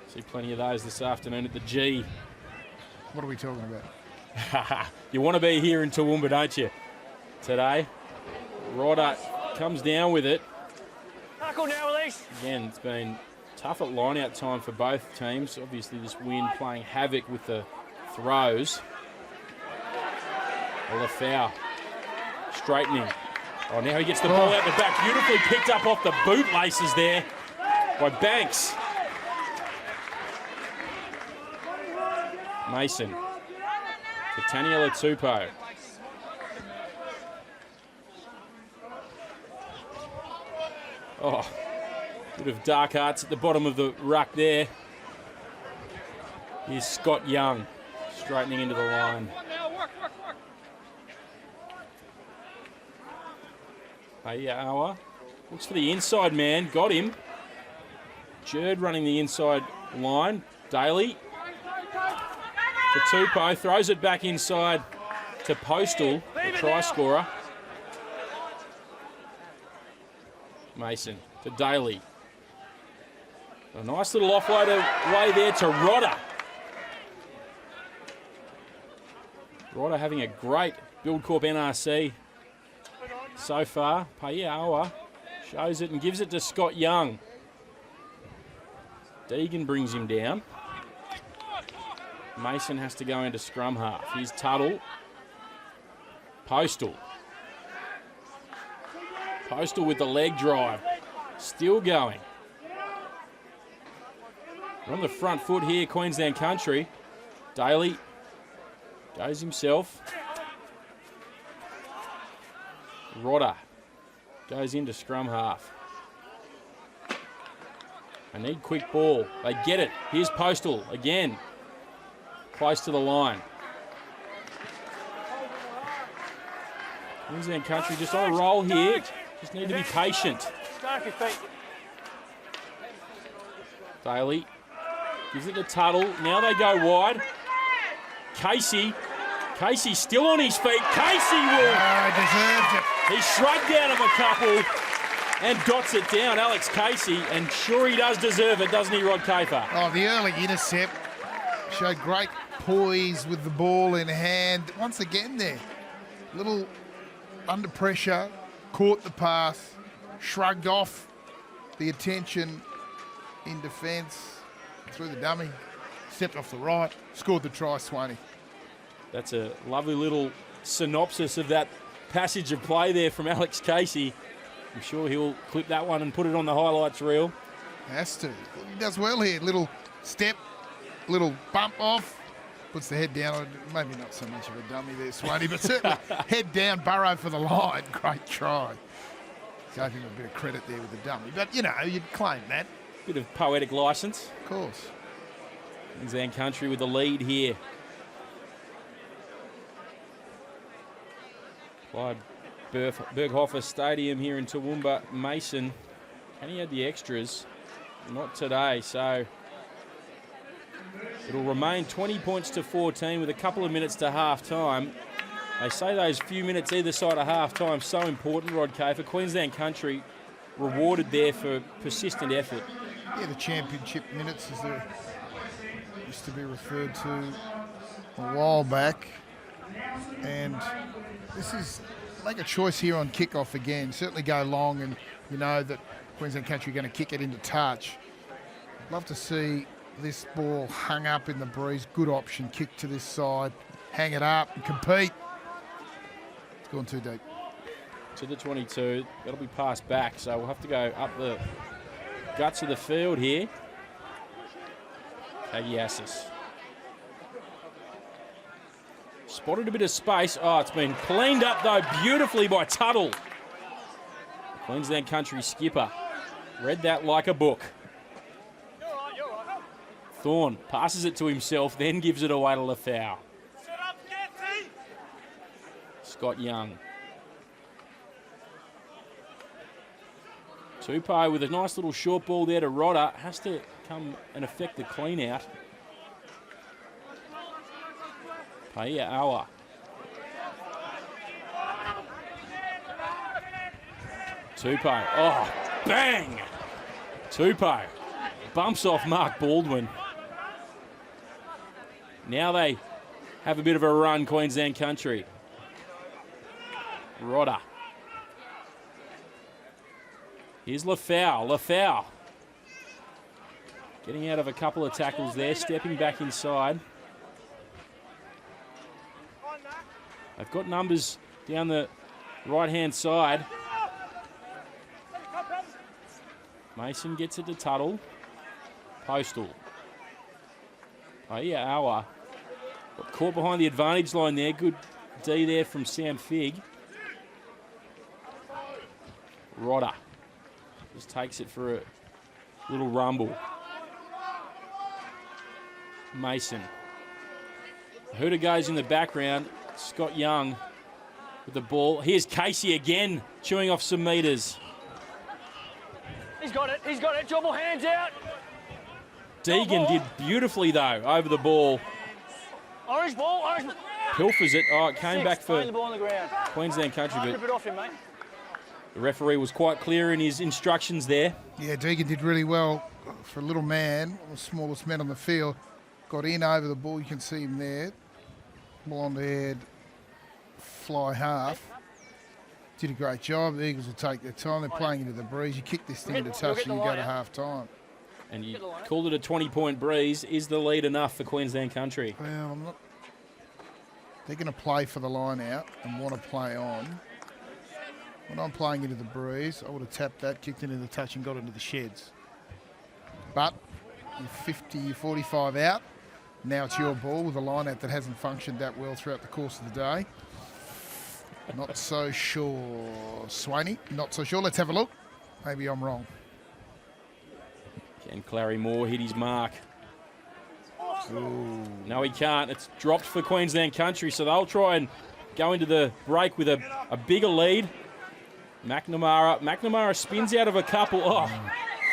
See plenty of those this afternoon at the G. What are we talking about? You want to be here in Toowoomba, don't you? Today. Ryder comes down with it. Tackle now, Elise. Again, it's been tough at line-out time for both teams. Obviously, this wind playing havoc with the throws. Lafau straightening. Oh, now he gets the ball out the back. Beautifully picked up off the bootlaces there by Banks. Mason. To Taniela Tupou. Oh, bit of dark arts at the bottom of the ruck there. Here's Scott Young straightening into the line. Pa'aiaua looks for the inside man, got him. Jerd running the inside line. Daly to Tupou, throws it back inside to Postal, the try scorer. Mason to Daly. A nice little offload away there to Rodder. Rodder having a great Buildcorp NRC so far. Pa'aiaua shows it and gives it to Scott Young. Deegan brings him down. Mason has to go into scrum half. Here's Tuttle. Postal. Postal with the leg drive. Still going. We're on the front foot here, Queensland Country. Daly goes himself. Rodder goes into scrum half. I need quick ball. They get it. Here's Postal again. Close to the line. Queensland Country just on a roll here. Just need to be patient. Daly gives it to Tuttle. Now they go wide. Casey still on his feet. Casey will. Oh, he deserves it. He shrugged out of a couple and dots it down, Alex Casey, and sure he does deserve it, doesn't he, Berghofer? Oh, the early intercept showed great poise with the ball in hand. Once again there, little under pressure, caught the pass, shrugged off the attention in defence, through the dummy, stepped off the right, scored the try, Swanee. That's a lovely little synopsis of that passage of play there from Alex Casey. I'm sure he'll clip that one and put it on the highlights reel. Has to. He does well here. Little step, little bump off, puts the head down. Maybe not so much of a dummy there, Swanee, but certainly head down, burrow for the line. Great try. Gave him a bit of credit there with the dummy. But, you know, you'd claim that. Bit of poetic licence. Of course. Queensland Country with the lead here. Clive Berghofer Stadium here in Toowoomba. Mason, and he had the extras. Not today, so it'll remain 20 points to 14 with a couple of minutes to half-time. They say those few minutes either side of half-time so important, Berghofer. Queensland Country rewarded there for persistent effort. Yeah, the championship minutes, as they used to be referred to a while back. And this is, make a choice here on kickoff again. Certainly go long, and you know that Queensland Country are going to kick it into touch. Love to see this ball hung up in the breeze. Good option, kick to this side, hang it up and compete. It's gone too deep. To the 22, that'll be passed back, so we'll have to go up the guts of the field here. Kagiasis. Spotted a bit of space. Oh, it's been cleaned up, though, beautifully by Tuttle. Queensland Country skipper. Read that like a book. Thorne passes it to himself, then gives it away to Lafau. Scott Young. Tupou with a nice little short ball there to Rodder. Has to come and affect the clean out. Paia Awa. Tupou. Oh, bang! Tupou bumps off Mark Baldwin. Now they have a bit of a run, Queensland Country. Rodder. Here's Lafau. Lafau getting out of a couple of tackles there, stepping back inside. They've got numbers down the right-hand side. Mason gets it to Tuttle. Postal. Paia Awa. Got caught behind the advantage line there. Good D there from Sam Figg. Rodder just takes it for a little rumble. Mason. Hooter goes in the background. Scott Young with the ball. Here's Casey again, chewing off some metres. He's got it. He's got it. Jobble hands out. Deegan did beautifully, though, over the ball. Orange ball. Orange ball. Pilfers it. Oh, it came back for the ball on the ground. Queensland Country, but Rip it off him, mate. the referee was quite clear in his instructions there. Yeah, Deegan did really well for a little man, one of the smallest men on the field. Got in over the ball. You can see him there. Blonde haired, fly half. Did a great job. The Eagles will take their time. They're playing into the breeze. You kick this thing into touch and you go to half time. And you called it a 20-point breeze. Is the lead enough for Queensland Country? Well, I'm not. They're going to play for the line out and want to play on. When I'm playing into the breeze, I would have tapped that, kicked it into the touch and got into the sheds. But you're 50, you're 45 out. Now it's your ball with a line out that hasn't functioned that well throughout the course of the day. Not so sure, Swaney. Not so sure. Let's have a look. Maybe I'm wrong. Can Clary Moore hit his mark? Ooh. No, he can't. It's dropped for Queensland Country, so they'll try and go into the break with a bigger lead. McNamara spins out of a couple. Oh,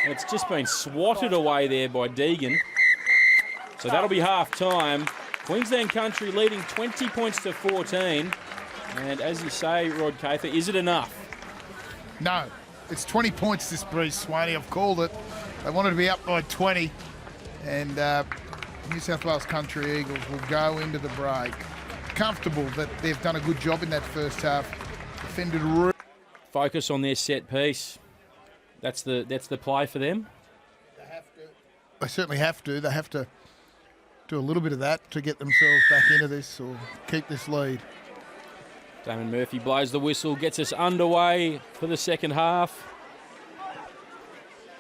and it's just been swatted away there by Deegan. So that'll be half time. Queensland Country leading 20 points to 14. And as you say, Berghofer, is it enough? No. It's 20 points this breeze, Swaney. I've called it. They wanted to be up by 20. And New South Wales Country Eagles will go into the break comfortable that they've done a good job in that first half. Defended focus on their set piece. That's the play for them. They certainly have to. They have to do a little bit of that to get themselves back into this or keep this lead. Damon Murphy blows the whistle, gets us underway for the second half.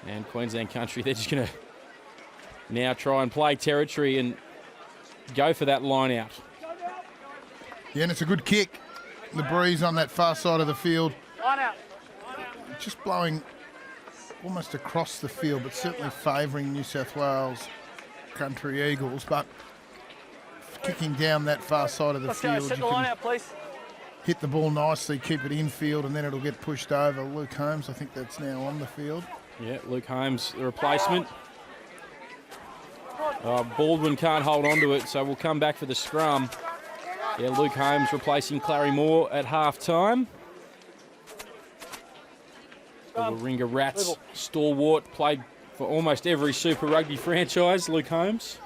And Queensland Country, they're just going to now try and play territory and go for that line out. Yeah, and it's a good kick. The breeze on that far side of the field. Line out. Just blowing almost across the field, but certainly favouring New South Wales Country Eagles. But kicking down that far side of the field, Set the line out, please. Hit the ball nicely, keep it infield, and then it'll get pushed over. Luke Holmes, I think that's now on the field. Yeah, Luke Holmes, the replacement. Baldwin can't hold on to it, so we'll come back for the scrum. Yeah, Luke Holmes replacing Clary Moore at half-time. The Warringah Rats stalwart, played for almost every Super Rugby franchise, Luke Holmes.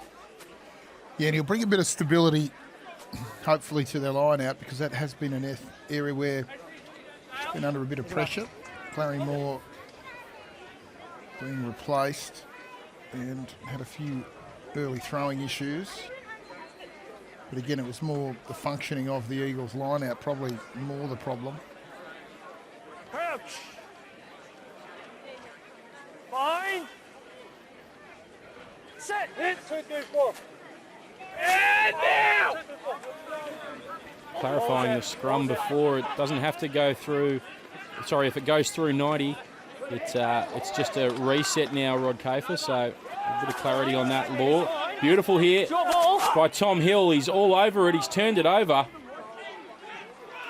Yeah, and he'll bring a bit of stability, hopefully, to their line out, because that has been an area where it's been under a bit of pressure. Clary Moore being replaced and had a few early throwing issues. But again, it was more the functioning of the Eagles line out, probably more the problem. Crouch. Fine. Set. Hit. 2, 3, 4. And now. Clarifying the scrum before, it doesn't have to go through. Sorry, if it goes through 90, it's just a reset now, Berghofer. So a bit of clarity on that law. Beautiful here by Tom Hill. He's all over it. He's turned it over.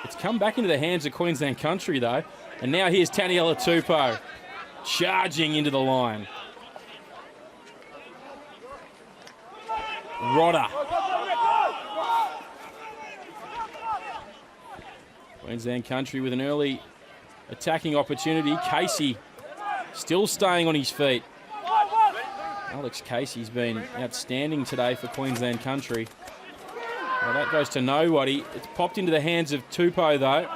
It's come back into the hands of Queensland Country, though. And now here's Taniela Tupou charging into the line. Rodder. Queensland Country with an early attacking opportunity. Casey still staying on his feet. Alex Casey's been outstanding today for Queensland Country. Well, that goes to nobody. It's popped into the hands of Tupou, though.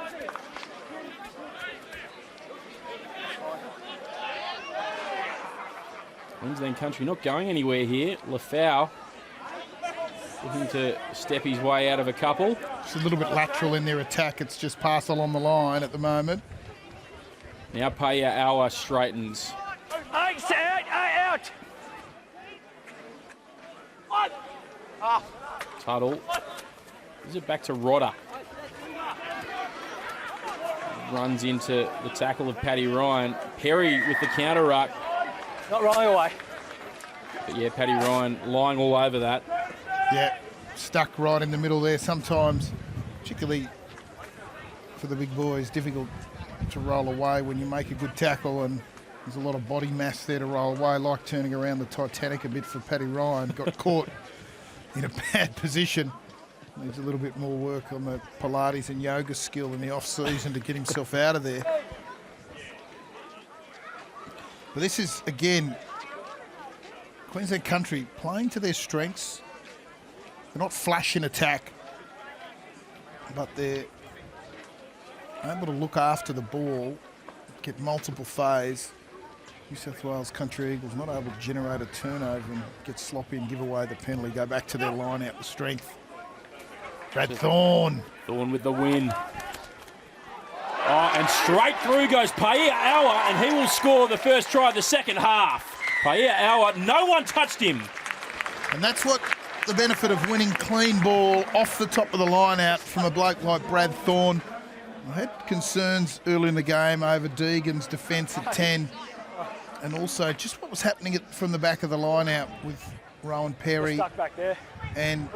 Queensland Country not going anywhere here. Lafau looking to step his way out of a couple. It's a little bit lateral in their attack. It's just pass along the line at the moment. Now Paya Awa straightens. Out. Tuttle. Is it back to Rodder? Runs into the tackle of Paddy Ryan. Perry with the counter ruck. Not rolling away. But yeah, Paddy Ryan lying all over that. Yeah, stuck right in the middle there. Sometimes, particularly for the big boys, difficult to roll away when you make a good tackle, and there's a lot of body mass there to roll away, like turning around the Titanic a bit for Paddy Ryan. Got caught in a bad position. Needs a little bit more work on the Pilates and yoga skill in the off-season to get himself out of there. But this is, again, Queensland Country playing to their strengths. They're not flash in attack, but they're able to look after the ball, get multiple phase. New South Wales Country Eagles not able to generate a turnover and get sloppy and give away the penalty, go back to their line out with strength. Brad Thorne. Thorne with the win. Oh, and straight through goes Paya Awa, and he will score the first try of the second half. Paya Awa, no one touched him. And that's what the benefit of winning clean ball off the top of the line out from a bloke like Brad Thorne. I had concerns early in the game over Deegan's defence at 10, and also just what was happening from the back of the line out with Rowan Perry. Stuck back there. And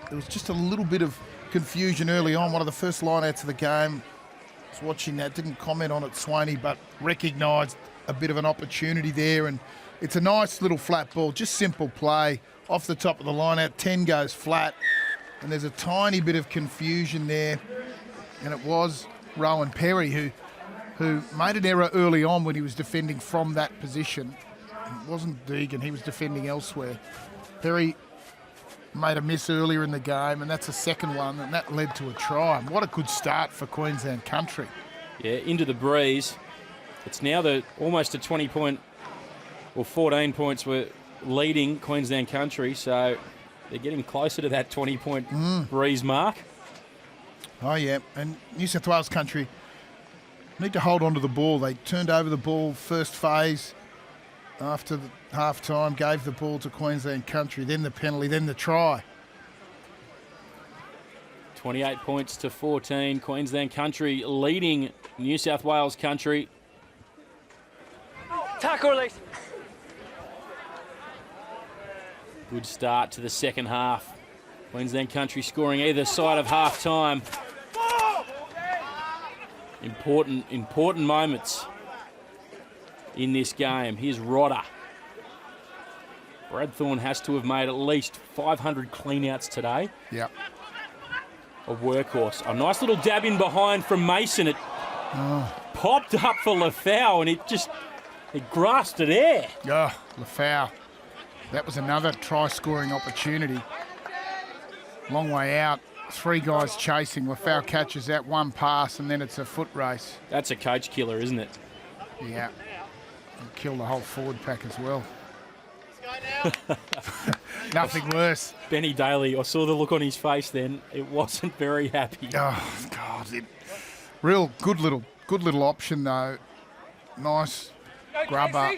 there was just a little bit of confusion early on. One of the first line-outs of the game. I was watching that, didn't comment on it, Swaney, but recognised a bit of an opportunity there. And it's a nice little flat ball, just simple play. Off the top of the line-out, 10 goes flat. And there's a tiny bit of confusion there. And it was Rowan Perry who made an error early on when he was defending from that position. It wasn't Deegan, he was defending elsewhere. Perry made a miss earlier in the game, and that's a second one, and that led to a try. And what a good start for Queensland Country. Yeah, into the breeze. It's now almost a 20-point or 14 points we're leading Queensland Country, so they're getting closer to that 20-point breeze mark. Oh, yeah, and New South Wales Country need to hold on to the ball. They turned over the ball first phase after the half-time, gave the ball to Queensland Country, then the penalty, then the try. 28 points to 14. Queensland Country leading New South Wales Country. Tackle release. Good start to the second half. Queensland Country scoring either side of half-time. Important moments in this game. Here's Rodder. Brad Thorne has to have made at least 500 clean-outs today. Yep. A workhorse. A nice little dab in behind from Mason. It popped up for Lafau, and it grasped at air. Oh, Lafau. That was another try-scoring opportunity. Long way out. 3 guys chasing. Lafau catches that one pass, and then it's a foot race. That's a coach killer, isn't it? Yeah. And kill the whole forward pack as well. Nothing worse. Benny Daly, I saw the look on his face then. It wasn't very happy. Oh, God. Real good little option, though. Nice grubber.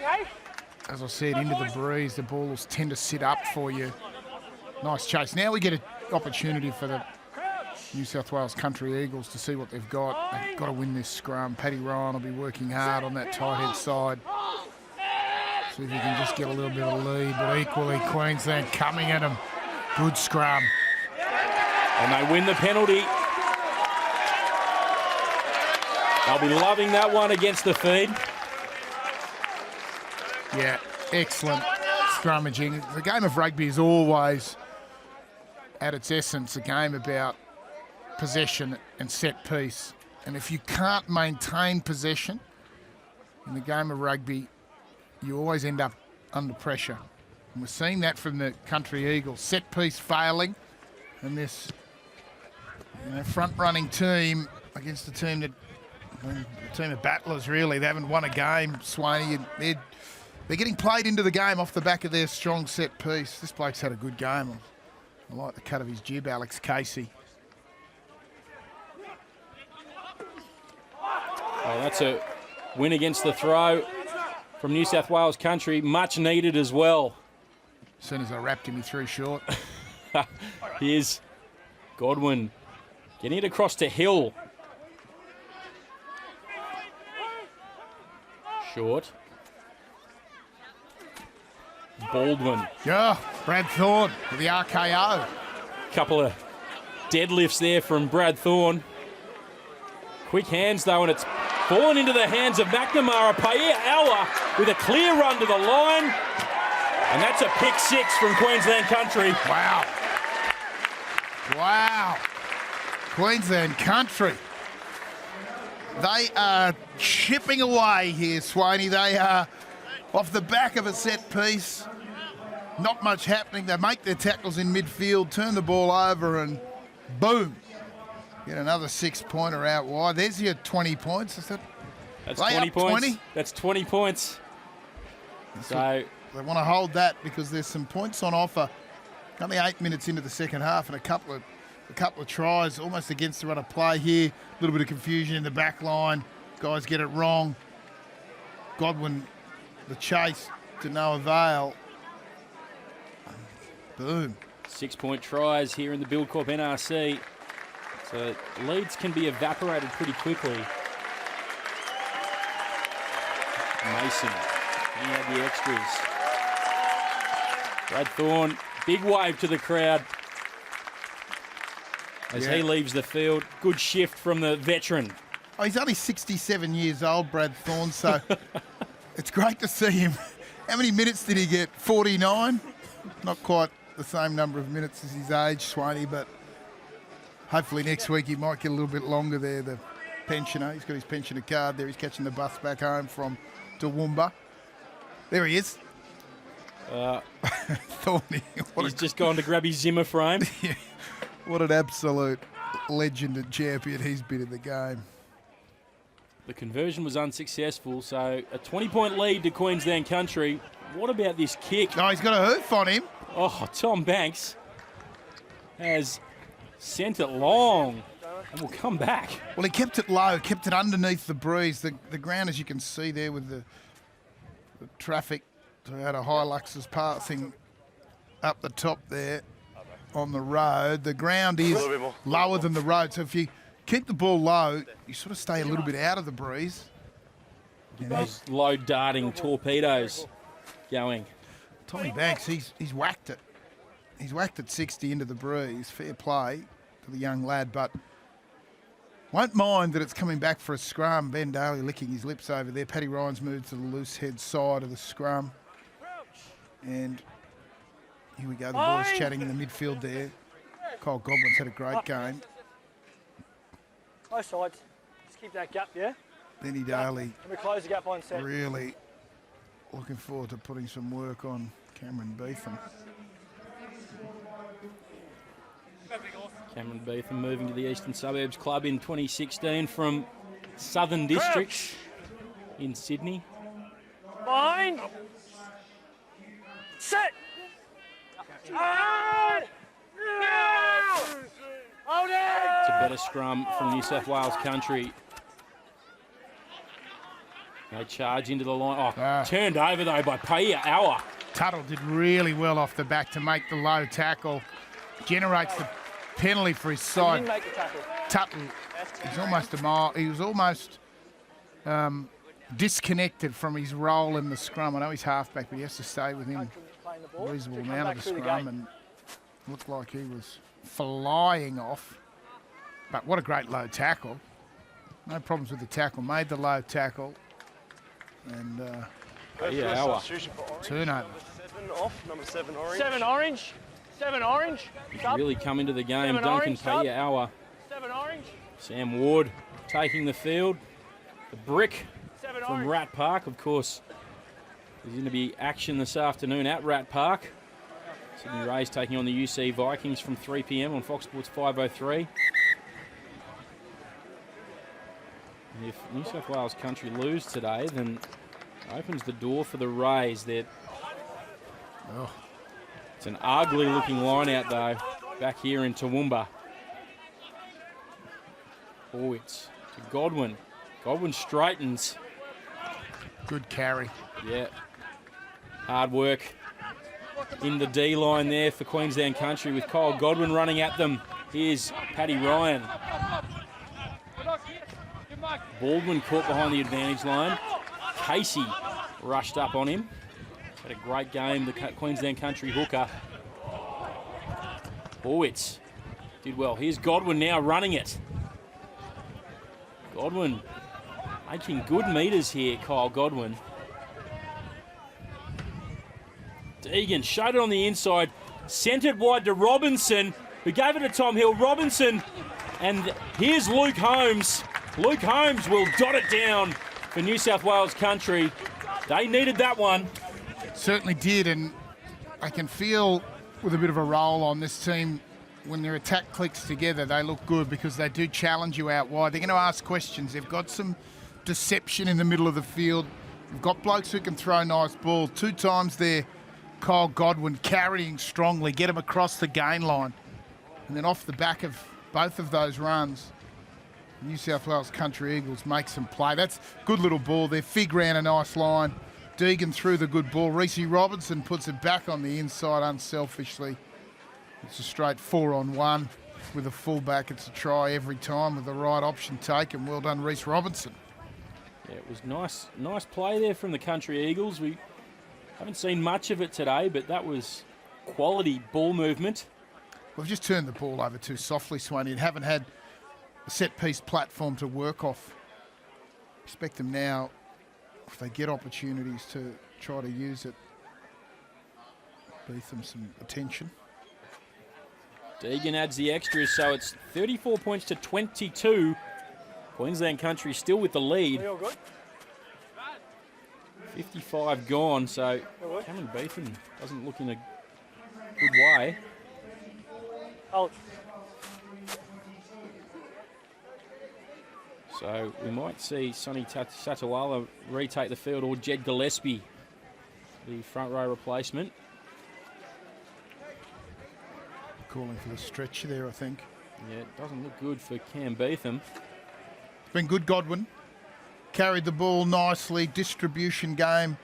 As I said, into the breeze. The balls tend to sit up for you. Nice chase. Now we get an opportunity for the New South Wales Country Eagles to see what they've got. They've got to win this scrum. Paddy Ryan will be working hard on that tight head side. See if he can just get a little bit of lead, but equally Queensland coming at them. Good scrum. And they win the penalty. They'll be loving that one against the feed. Yeah, excellent scrummaging. The game of rugby is always, at its essence, a game about possession and set piece. And if you can't maintain possession in the game of rugby, you always end up under pressure. And we're seeing that from the Country Eagles. Set piece failing, and this front-running team against a team of battlers, really. They haven't won a game, Swaney. They're getting played into the game off the back of their strong set piece. This bloke's had a good game. I like the cut of his jib, Alex Casey. Oh, that's a win against the throw from New South Wales Country. Much needed as well. As soon as I wrapped him, he threw short. Here's Godwin getting it across to Hill. Short. Baldwin. Yeah, Brad Thorne with the RKO. Couple of deadlifts there from Brad Thorne. Quick hands though, and it's fallen into the hands of McNamara. Paea with a clear run to the line. And that's a pick 6 from Queensland Country. Wow. Wow. Queensland Country. They are chipping away here, Swaney. They are off the back of a set piece. Not much happening. They make their tackles in midfield, turn the ball over, and boom. Get another 6-pointer out wide. There's your 20 points. That's 20 points. 20? That's 20 points. So they want to hold that because there's some points on offer. Only 8 minutes into the second half, and a couple of tries almost against the run of play here. A little bit of confusion in the back line. Guys get it wrong. Godwin, the chase to no avail. Boom. 6-point tries here in the Buildcorp NRC. So leads can be evaporated pretty quickly. Mason, he had the extras. Brad Thorne, big wave to the crowd as he leaves the field. Good shift from the veteran. Oh, he's only 67 years old, Brad Thorne, so it's great to see him. How many minutes did he get? 49? Not quite the same number of minutes as his age, Swaney, but hopefully next week he might get a little bit longer there, the pensioner. He's got his pensioner card there. He's catching the bus back home from Toowoomba. There he is. Thorny. He's just gone to grab his Zimmer frame. Yeah, what an absolute legend and champion he's been in the game. The conversion was unsuccessful, so a 20-point lead to Queensland Country. What about this kick? Oh, he's got a hoof on him. Oh, Tom Banks has sent it long and will come back. Well, he kept it low, kept it underneath the breeze. The ground, as you can see there with the traffic, out of Hiluxes passing up the top there on the road. The ground is lower than the road, so if you keep the ball low, you sort of stay a little bit out of the breeze. Those low darting torpedoes going. Tommy Banks, he's whacked it. He's whacked it 60 into the breeze. Fair play to the young lad, but won't mind that it's coming back for a scrum. Ben Daly licking his lips over there. Paddy Ryan's moved to the loose head side of the scrum. And here we go, the boys chatting in the midfield there. Kyle Godwin's had a great game. Both sides. Just keep that gap, yeah? Benny Daly Can we close the gap on set? really looking forward to putting some work on Cameron Beetham. Cameron Beetham moving to the Eastern Suburbs Club in 2016 from Southern District in Sydney. Fine. Set. Hold it. It's a better scrum from New South Wales Country. They charge into the line. Oh, turned over though by Paya Hour. Tuttle did really well off the back to make the low tackle. Generates the penalty for his He side. didn't make the tackle. Tuttle, he's almost a mile. He was almost disconnected from his role in the scrum. I know he's halfback, but he has to stay within Playing the a ball. reasonable to come amount back of the through scrum game. and looked like he was flying off. But what a great low tackle. No problems with the tackle. Made the low tackle. And Yeah, Hour. turnover. Number 7 orange. 7 orange. 7 orange. Sub. Really come into the game. 7 Duncan orange, sub. Paya Hour. 7 orange. Sam Ward taking the field. The brick 7 from orange. Rat Park, of course. There's going to be action this afternoon at Rat Park. Sydney Rays taking on the UC Vikings from 3 p.m. on Fox Sports 503. And if New South Wales Country lose today, then it opens the door for the Rays. It's an ugly looking line out though, back here in Toowoomba. Horwitz to Godwin. Godwin straightens. Good carry. Yeah. Hard work in the D line there for Queensland Country with Kyle Godwin running at them. Here's Paddy Ryan. Baldwin caught behind the advantage line. Casey rushed up on him. Had a great game, the Queensland Country hooker. Horwitz did well. Here's Godwin now running it. Godwin making good meters here, Kyle Godwin. Deegan showed it on the inside, sent it wide to Robinson, who gave it to Tom Hill. Robinson, and here's Luke Holmes. Luke Holmes will dot it down for New South Wales Country. They needed that one. Certainly did, and I can feel with a bit of a roll on this team, when their attack clicks together, they look good because they do challenge you out wide. They're going to ask questions. They've got some deception in the middle of the field. They've got blokes who can throw nice ball. 2 times there, Kyle Godwin carrying strongly, get him across the gain line. And then off the back of both of those runs, New South Wales Country Eagles make some play. That's good little ball there. Fig ran a nice line. Deegan threw the good ball. Reece Robinson puts it back on the inside unselfishly. It's a straight 4-on-1 with a fullback. It's a try every time with the right option taken. Well done, Reece Robinson. Yeah, it was nice play there from the Country Eagles. We haven't seen much of it today, but that was quality ball movement. We've just turned the ball over too softly, Swaney, and haven't had a set-piece platform to work off. Expect them now, if they get opportunities, to try to use it. Beat them some attention. Deegan adds the extras, so it's 34 points to 22. Queensland Country still with the lead. Are you all good? 55 gone, so Cameron Beetham doesn't look in a good way. Oh, So we might see Sonny Satawala retake the field, or Jed Gillespie, the front row replacement. Calling for the stretch there, I think. Yeah, it doesn't look good for Cam Beetham. It's been good, Godwin. Carried the ball nicely, distribution game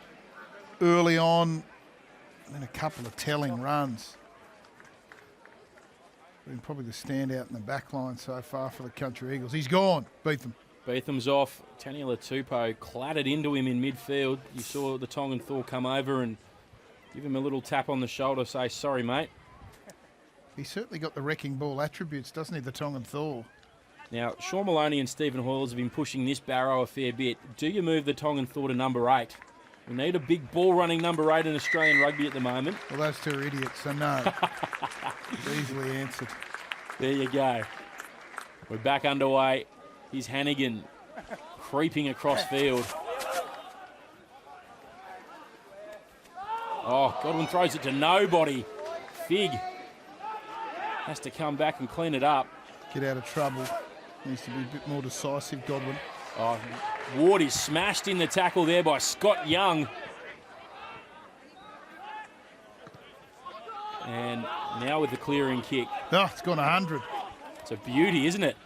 early on, and then a couple of telling runs. Been probably the standout in the back line so far for the Country Eagles. He's gone, Beetham. Beetham's off. Taniela Tupou clattered into him in midfield. You saw the Tongan Thor come over and give him a little tap on the shoulder, say, sorry, mate. He's certainly got the wrecking ball attributes, doesn't he, the Tongan Thor? Now, Sean Maloney and Stephen Hoyles have been pushing this Barrow a fair bit. Do you move the Tongan Thor to number 8? We need a big ball-running number 8 in Australian rugby at the moment. Well, those two are idiots, so no. Easily answered. There you go. We're back underway. Here's Hannigan creeping across field. Oh, Godwin throws it to nobody. Fig has to come back and clean it up. Get out of trouble. Needs to be a bit more decisive, Godwin. Oh, Ward is smashed in the tackle there by Scott Young. And now with the clearing kick. Oh, it's gone 100. It's a beauty, isn't it?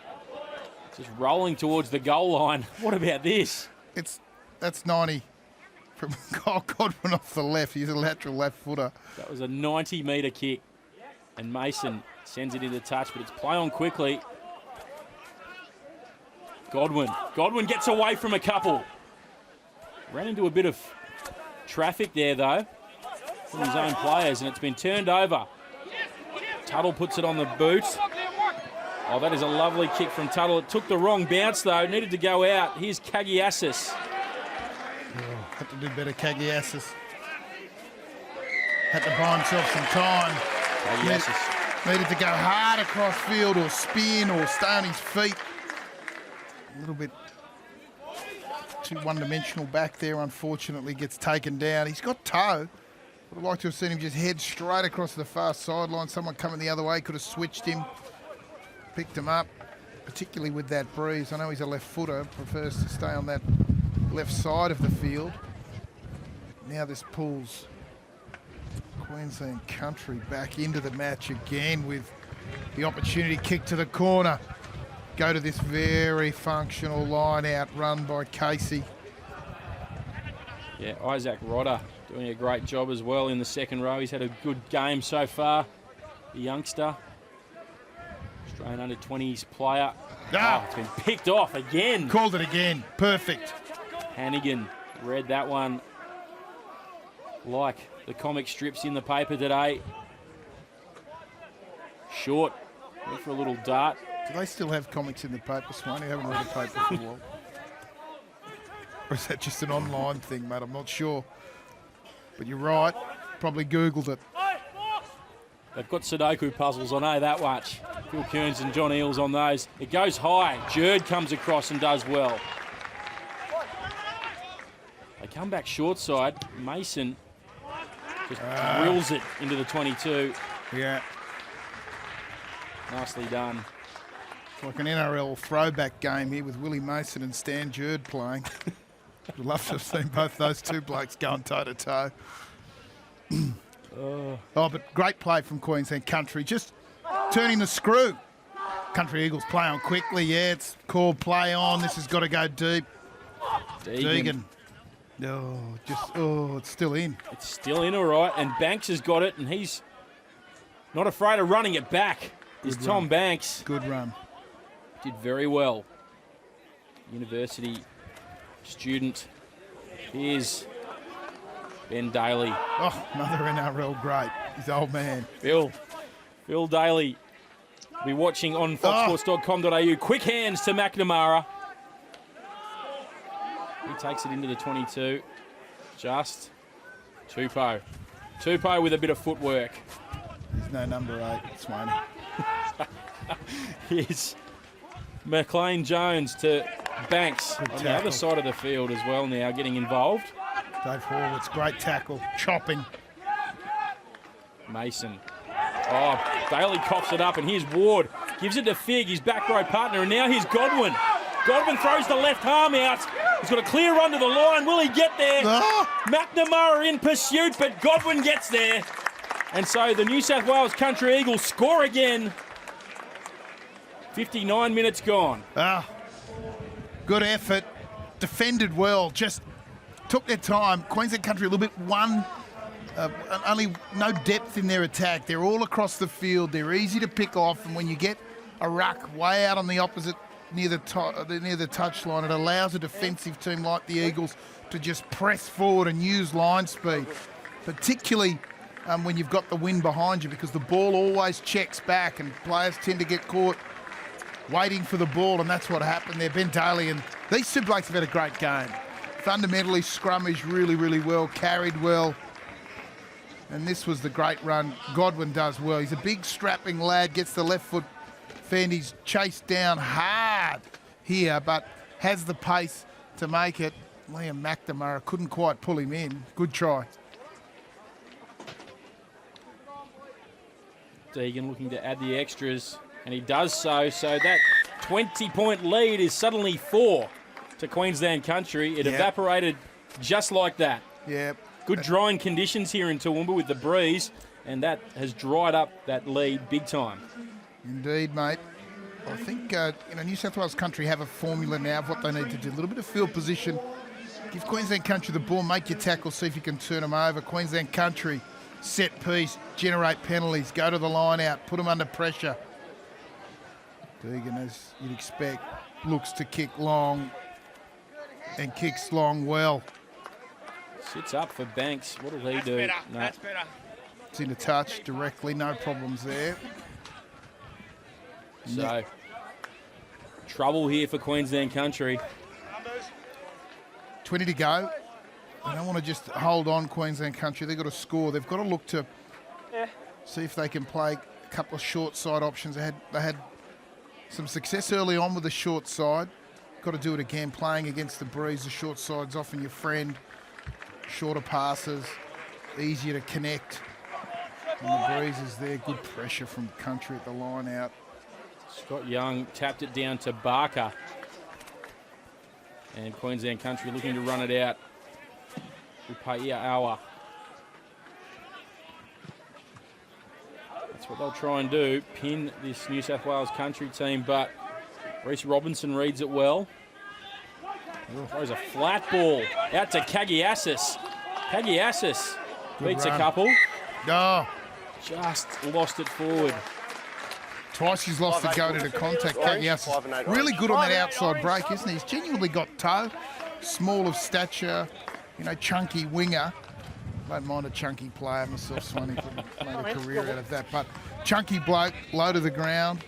Just rolling towards the goal line. What about this? That's 90 from Godwin off the left. He's a lateral left footer. That was a 90-metre kick. And Mason sends it into touch, but it's play on quickly. Godwin gets away from a couple. Ran into a bit of traffic there, though, from his own players, and it's been turned over. Tuttle puts it on the boot. Oh, that is a lovely kick from Tuttle. It took the wrong bounce, though. Needed to go out. Here's Kagiasis. Oh, had to do better, Kagiasis. Had to buy himself some time. Kagiasis. Needed to go hard across field or spin or stay on his feet. A little bit too one-dimensional back there, unfortunately, gets taken down. He's got toe. Would have liked to have seen him just head straight across the far sideline. Someone coming the other way could have switched him, picked him up, particularly with that breeze. I know he's a left footer, prefers to stay on that left side of the field. Now this pulls Queensland Country back into the match again with the opportunity kick to the corner. Go to this very functional line out run by Casey. Yeah, Isaac Rodder doing a great job as well in the second row. He's had a good game so far, the youngster. Australian under-20s player. Oh, it's been picked off again. Called it again. Perfect. Hannigan read that one like the comic strips in the paper today. Short. Went for a little dart. Do they still have comics in the paper, Swanee? I haven't read a paper for a while. Or is that just an online thing, mate? I'm not sure. But you're right. Probably Googled it. They've got Sudoku puzzles, I know that much. Phil Kearns and John Eales on those. It goes high. Jerd comes across and does well. They come back short side. Mason just drills it into the 22. Yeah. Nicely done. It's like an NRL throwback game here with Willie Mason and Stan Jerd playing. I'd love to have seen both those two blokes going toe-to-toe. Oh, but great play from Queensland Country. Just turning the screw. Country Eagles play on quickly. Yeah, it's called play on. This has got to go deep. Deegan. It's still in. It's still in, all right. And Banks has got it, and he's not afraid of running it back. Is Tom Banks. Good run. Did very well. University student. Here's Ben Daly. Oh, another NRL great. His old man. Phil Daly. We'll be watching on foxsports.com.au. Quick hands to McNamara. He takes it into the 22. Just Tupou. Tupou with a bit of footwork. There's no number 8, Swaney. Here's McLean Jones to Banks Good on the tackle. other side of the field as well now, getting involved. Dave Horwitz, great tackle, chopping. Mason. Oh, Bailey coughs it up, and here's Ward. Gives it to Fig, his back row partner, and now here's Godwin. Godwin throws the left arm out. He's got a clear run to the line. Will he get there? McNamara in pursuit, but Godwin gets there. And so the New South Wales Country Eagles score again. 59 minutes gone. Good effort. Defended well. Just took their time. Queensland Country a little bit only no depth in their attack. They're all across the field. They're easy to pick off. And when you get a ruck way out on the opposite near the touchline, it allows a defensive team like the Eagles to just press forward and use line speed, particularly when you've got the wind behind you, because the ball always checks back and players tend to get caught waiting for the ball, and that's what happened there. Ben Daly and these two blokes have had a great game. Fundamentally scrummaged really, really well, carried well, and this was the great run. Godwin does well. He's a big strapping lad, gets the left foot fend. He's chased down hard here, but has the pace to make it. Liam McNamara couldn't quite pull him in. Good try. Deegan looking to add the extras, and he does so. So that 20-point lead is suddenly 4 to Queensland Country. It evaporated just like that. Yep. Good drying conditions here in Toowoomba with the breeze, and that has dried up that lead big time. Indeed, mate. I think New South Wales Country have a formula now of what they need to do. A little bit of field position. Give Queensland Country the ball, make your tackle, see if you can turn them over. Queensland Country, set piece, generate penalties, go to the line out, put them under pressure. Deegan, as you'd expect, looks to kick long and kicks long well. Sits up for Banks. What will he do? No. That's better. It's in a touch directly, no problems there. So, trouble here for Queensland Country. 20 to go. They don't want to just hold on, Queensland Country. They've got to score. They've got to look to see if they can play a couple of short side options. They had some success early on with the short side. Got to do it again, playing against the breeze. The short side's often your friend. Shorter passes, easier to connect. And the breeze is there. Good pressure from Country at the line out. Scott Young tapped it down to Barker. And Queensland Country looking to run it out. Awa. That's what they'll try and do, pin this New South Wales Country team, but Reece Robinson reads it well. Throws a flat ball out to Kagiasis. Kagiasis beats a couple. Oh, Just lost it forward. twice he's lost the go to contact. Kagiasis really good on that outside break, isn't he? He's genuinely got toe. Small of stature, chunky winger. Don't mind a chunky player myself, Swanee. Made a career out of that. But chunky bloke, low to the ground,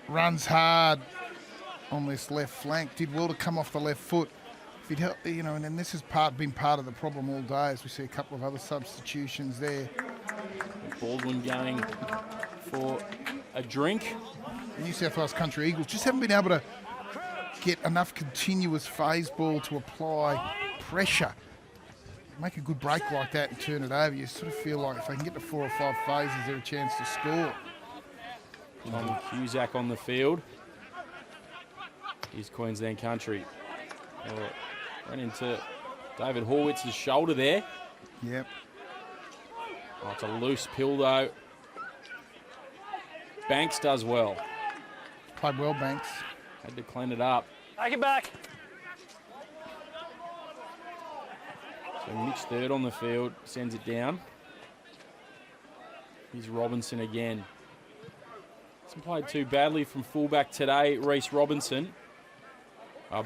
runs hard on this left flank. Did well to come off the left foot. If he'd help, and then this has been part of the problem all day, as we see a couple of other substitutions there. Baldwin going for a drink. The New South Wales Country Eagles just haven't been able to get enough continuous phase ball to apply pressure. Make a good break like that and turn it over. You sort of feel like if they can get to 4 or 5 phases, there's a chance to score. Tom Cusack on the field. Here's Queensland Country. Ran into David Horwitz's shoulder there. Yep. Oh, it's a loose pill though. Banks does well. Played well, Banks. Had to clean it up. Take it back. So Mitch third on the field, sends it down. Here's Robinson again. Hasn't played too badly from fullback today, Reece Robinson.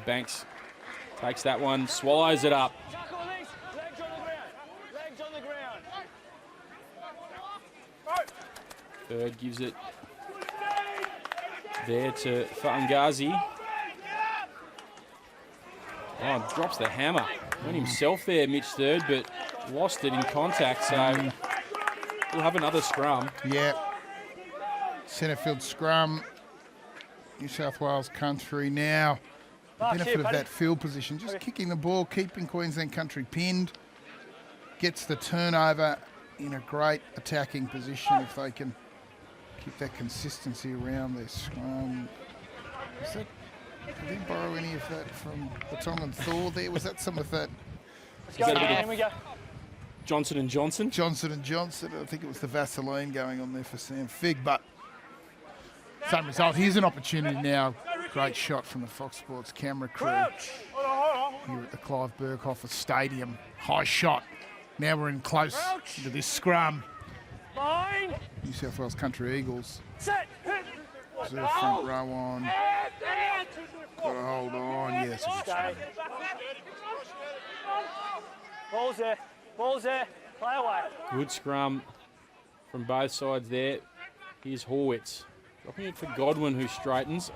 Banks takes that one, swallows it up. Chuckle this. Legs on the ground. Legs on the ground. Third gives it there to Fatangazi. Oh, drops the hammer. Went himself there, Mitch Third, but lost it in contact, so we'll have another scrum. Yeah. Centre field scrum. New South Wales Country now. The benefit of that field position, just kicking the ball, keeping Queensland Country pinned. Gets the turnover in a great attacking position if they can keep that consistency around their scrum. Did he borrow any of that from Batong and Thor there? Was that some of that? Let's go, we go. Johnson and Johnson. Johnson and Johnson. I think it was the Vaseline going on there for Sam Figg, but same result. Here's an opportunity now. Great shot from the Fox Sports camera crew here at the Clive Berghofer Stadium. High shot. Now we're in close to this scrum. New South Wales Country Eagles. Reserve front row on. Got to hold on. Yes. Ball's there. Ball's there. Play away. Good scrum from both sides there. Here's Horwitz. Dropping it for Godwin, who straightens.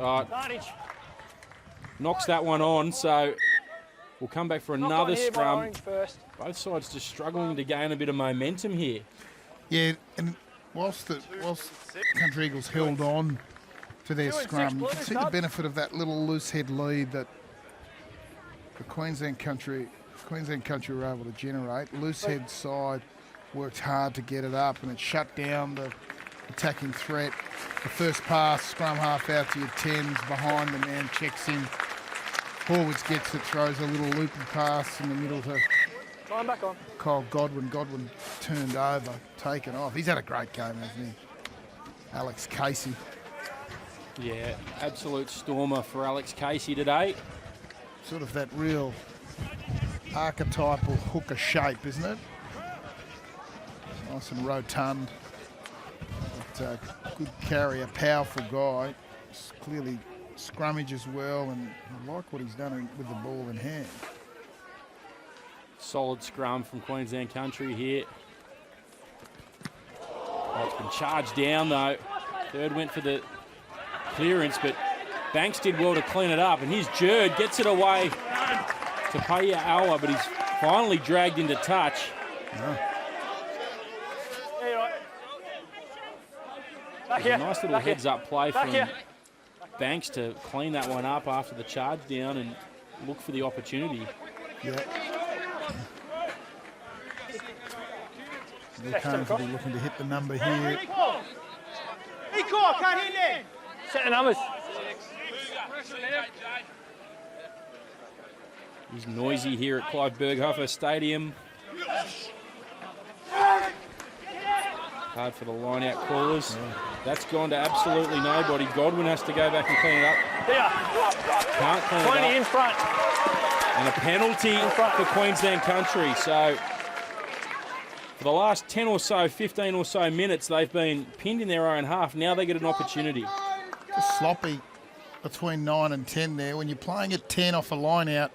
Knocks that one on, so we'll come back for another scrum. Both sides just struggling to gain a bit of momentum here. Yeah, and whilst Country Eagles held on to their scrum, you can see the benefit of that little loose head lead that the Queensland Country were able to generate. Loose head side worked hard to get it up, and it shut down the attacking threat. The first pass, scrum half out to your 10s, behind the man, checks in. Horwitz gets it, throws a little loopy pass in the middle to back on. Kyle Godwin. Godwin turned over, taken off. He's had a great game, hasn't he? Alex Casey. Yeah, absolute stormer for Alex Casey today. Sort of that real archetypal hooker shape, isn't it? Nice and rotund. But, good carrier, powerful guy. Clearly scrummage as well, and I like what he's done with the ball in hand. Solid scrum from Queensland Country here. Oh, it's been charged down though. Third went for the clearance, but Banks did well to clean it up. And here's Jerd, gets it away to Paya Awa, but he's finally dragged into touch. A nice little heads-up play from Banks to clean that one up after the charge down and look for the opportunity. Yeah. They're currently looking to hit the number here. Set the numbers. He's noisy here at Clive Berghofer Stadium. Hard for the line-out callers. That's gone to absolutely nobody. Godwin has to go back and clean it up. Can't clean 20 it up. in front. And a penalty for Queensland Country. So for the last 10 or so, 15 or so minutes, they've been pinned in their own half. Now they get an opportunity. Just sloppy between 9 and 10 there. When you're playing at 10 off a line-out,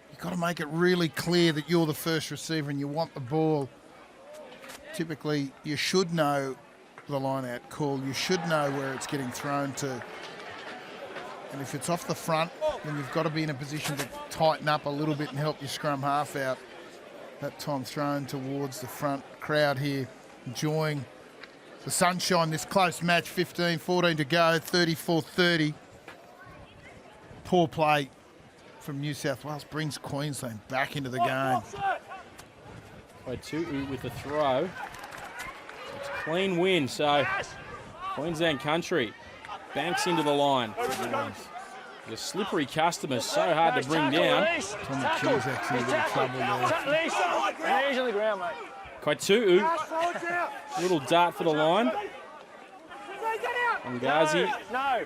you've got to make it really clear that you're the first receiver and you want the ball. Typically, you should know the line-out call. You should know where it's getting thrown to. And if it's off the front, then you've got to be in a position to tighten up a little bit and help your scrum half out. That time thrown towards the front. Crowd here enjoying the sunshine. This close match, 15-14 to go, 34-30. Poor play from New South Wales brings Queensland back into the game. By Toowoomba with the throw. It's a clean win, so Queensland Country banks into the line. The slippery customer, so hard to bring down. Tommy Cuzak's in a little trouble there. Knees on the ground, mate. Kaitu'u, little dart for the line. Ngazi. No.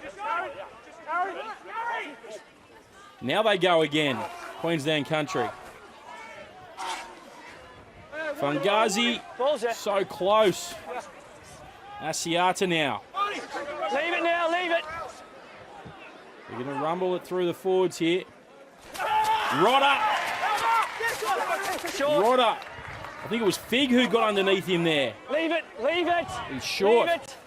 Now they go again, Queensland Country. Fungazi, so close. Asiata now. Leave it now, leave it. They're going to rumble it through the forwards here. Rodder. Rodder. I think it was Fig who got underneath him there. Leave it, leave it. He's short. Leave it.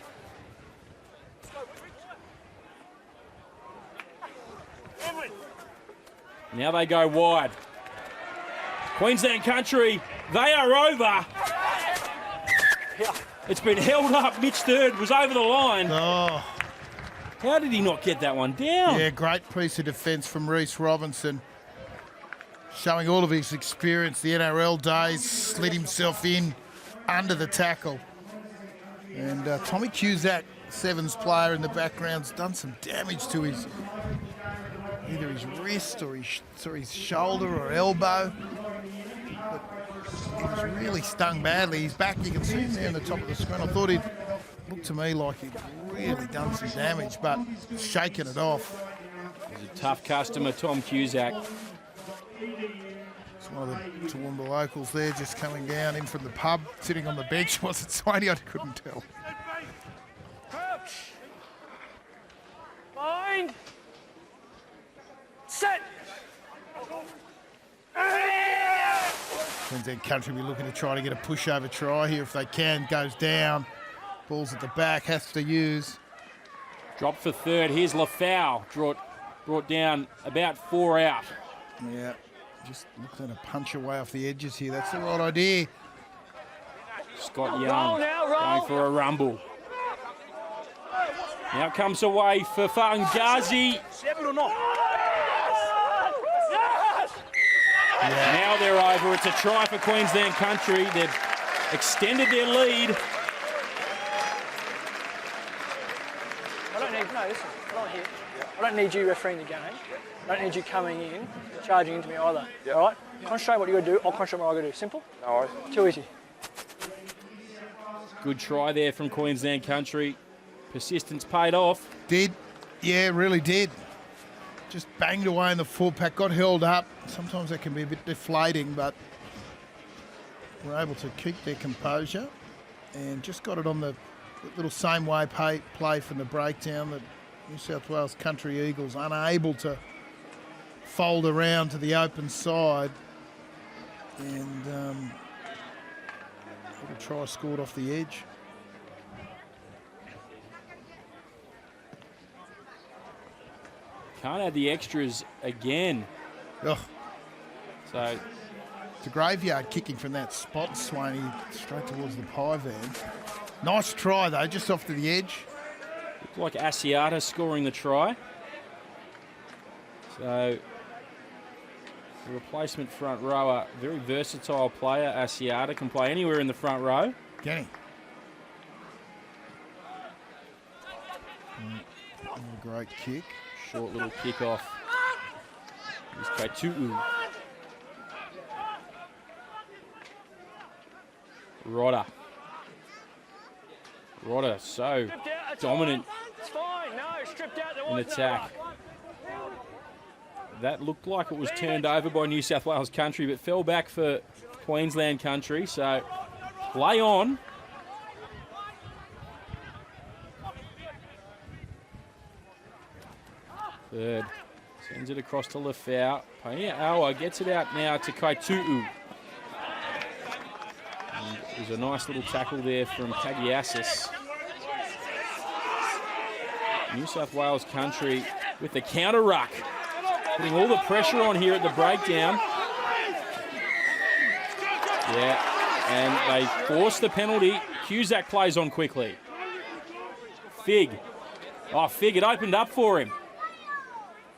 Now they go wide. Queensland Country, they are over. It's been held up. Mitch Third was over the line. Oh, How did he not get that one down? yeah, great piece of defence from Reece Robinson. Showing all of his experience, the NRL days, slid himself in under the tackle. And Tommy Cusack, Sevens player in the background's done some damage to his, either his wrist or his shoulder or elbow. But he was really stung badly. His back, you can see him there on the top of the screen. I thought he'd looked to me like he'd really done some damage, but shaking it off. He's a tough customer, Tom Cusack. It's one of the Toowoomba locals there, just coming down in from the pub, sitting on the bench. Was it Swaney? I couldn't tell. Crouch. Bind. Set. Queensland Country will be looking to try to get a pushover try here if they can. Goes down. Ball's at the back, has to use. Drop for third. Here's Lafau. Brought down about 4 out. Yeah, just looking to punch away off the edges here. That's the right idea. Scott Young going for a rumble. Now comes away for Fangazi. Now they're over. It's a try for Queensland Country. They've extended their lead. I don't need you refereeing the game. I don't need you coming in, charging into me either. All right? Concentrate what you got to do. I'll concentrate what I got to do. Simple? No worries. Too easy. Good try there from Queensland Country. Persistence paid off. Did. Yeah, really did. Just banged away in the full pack, got held up. Sometimes that can be a bit deflating, but were able to keep their composure and just got it on the little same way play from the breakdown that New South Wales Country Eagles unable to fold around to the open side, and little try scored off the edge. Can't add the extras again. Oh, So it's a graveyard kicking from that spot, Swaney, straight towards the pie van. Nice try though, just off to the edge. looked like Asiata scoring the try. So the replacement front rower, very versatile player. Asiata can play anywhere in the front row. Kenny. A great kick. Short little kick off. Here's Kaitu'u. Rodder so dominant It's fine. No, stripped out. There in was attack. That looked like it was turned over by New South Wales Country, but fell back for Queensland Country. So play on. Third. Sends it across to Lafau. Paia'aua gets it out now to Kaitu'u. And there's a nice little tackle there from Tagiasis. New South Wales Country with the counter ruck. Putting all the pressure on here at the breakdown. Yeah, and they force the penalty. Cusack plays on quickly. Fig. Oh, Fig, it opened up for him.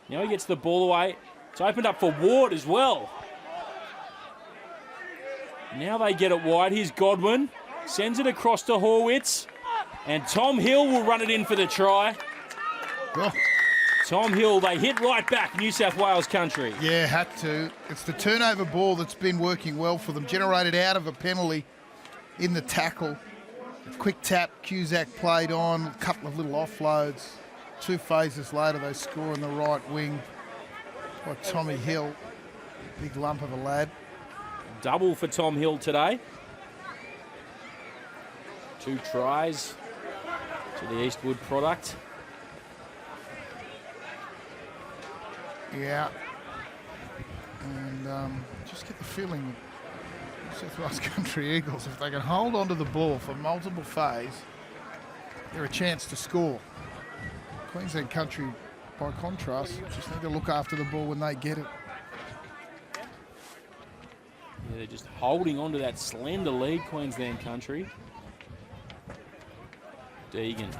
Now he gets the ball away. It's opened up for Ward as well. Now they get it wide. Here's Godwin. Sends it across to Horwitz. And Tom Hill will run it in for the try. Oh. Tom Hill, they hit right back, New South Wales Country. Yeah, had to. It's the turnover ball that's been working well for them. Generated out of a penalty in the tackle. A quick tap, Cusack played on. A couple of little offloads. 2 phases later, they score in the right wing by Tommy Hill. Big lump of a lad. Double for Tom Hill today. 2 tries to the Eastwood product. Yeah. And just get the feeling New South Wales Country Eagles, if they can hold onto the ball for multiple phases, they're a chance to score. Queensland Country, by contrast, just need to look after the ball when they get it. Yeah, they're just holding on to that slender lead, Queensland Country. Deegan.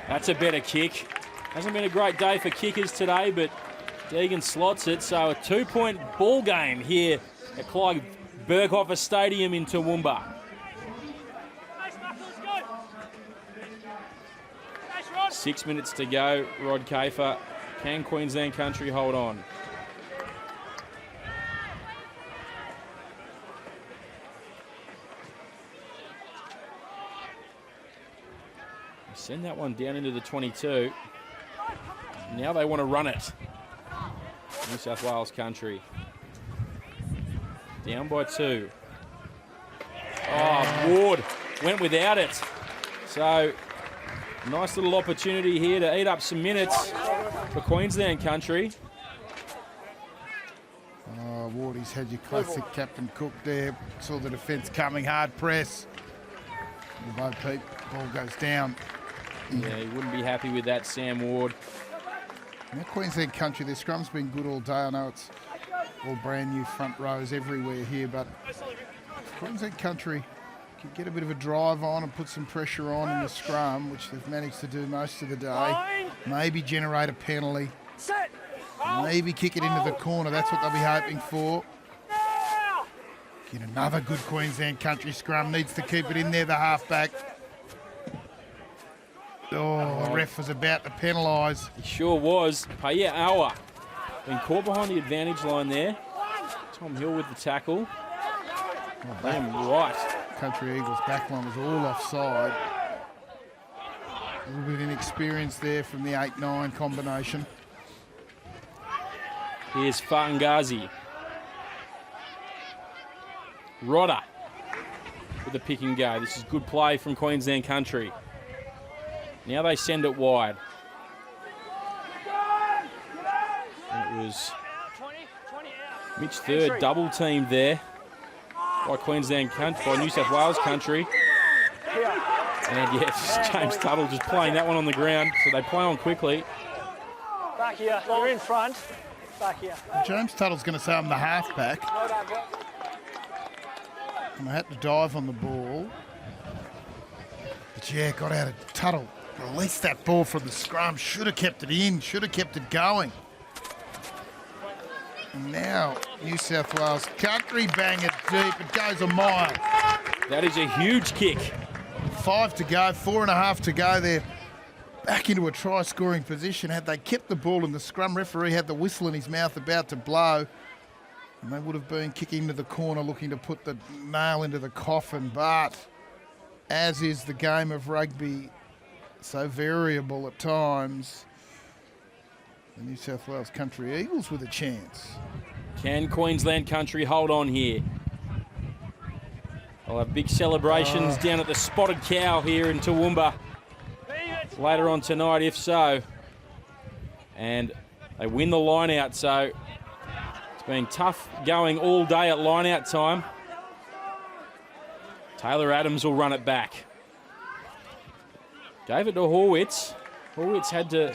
That's a better kick. Hasn't been a great day for kickers today, but Deegan slots it. So a 2-point ball game here at Clive Berghofer Stadium in Toowoomba. 6 minutes to go, Rod Kafer. Can Queensland Country hold on? Send that one down into the 22. Now they want to run it. New South Wales Country. Down by 2. Oh, Ward went without it. So, nice little opportunity here to eat up some minutes for Queensland Country. Oh, Wardy's had your classic Captain Cook there. Saw the defence coming, hard press. Low peak, ball goes down. Yeah, he wouldn't be happy with that, Sam Ward. Now Queensland Country, their scrum's been good all day. I know it's all brand new front rows everywhere here, but Queensland Country can get a bit of a drive on and put some pressure on in the scrum, which they've managed to do most of the day. Maybe generate a penalty. Maybe kick it into the corner. That's what they'll be hoping for. Get another good Queensland Country scrum. Needs to keep it in there, the halfback. Oh, the ref was about to penalise. He sure was. Paya Awa been caught behind the advantage line there. Tom Hill with the tackle. Oh, damn right. Country Eagles backline was all offside. A little bit of inexperience there from the 8-9 combination. Here's Fatangazi. Rodder with the pick and go. This is good play from Queensland Country. Now they send it wide. And it was Mitch Third double teamed there by Queensland Country, by New South Wales Country. And yes, James Tuttle just playing that one on the ground, so they play on quickly. Back here, you're in front. Back here. James Tuttle's going to say I'm the halfback. And I had to dive on the ball. But yeah, got out of Tuttle. Released that ball from the scrum. Should have kept it in. Should have kept it going. And now New South Wales Country bang it deep. It goes a mile. That is a huge kick. 5 to go. 4.5 to go. They're back into a try-scoring position. Had they kept the ball in the scrum, referee had the whistle in his mouth about to blow. And they would have been kicking into the corner looking to put the nail into the coffin. But as is the game of rugby, so variable at times, the New South Wales Country Eagles with a chance. Can Queensland Country hold on here? I'll have big celebrations down at the Spotted Cow here in Toowoomba later on tonight, if so. And they win the line out, so it's been tough going all day at line out time. Taylor Adams will run it back. Gave it to Horwitz. Horwitz had to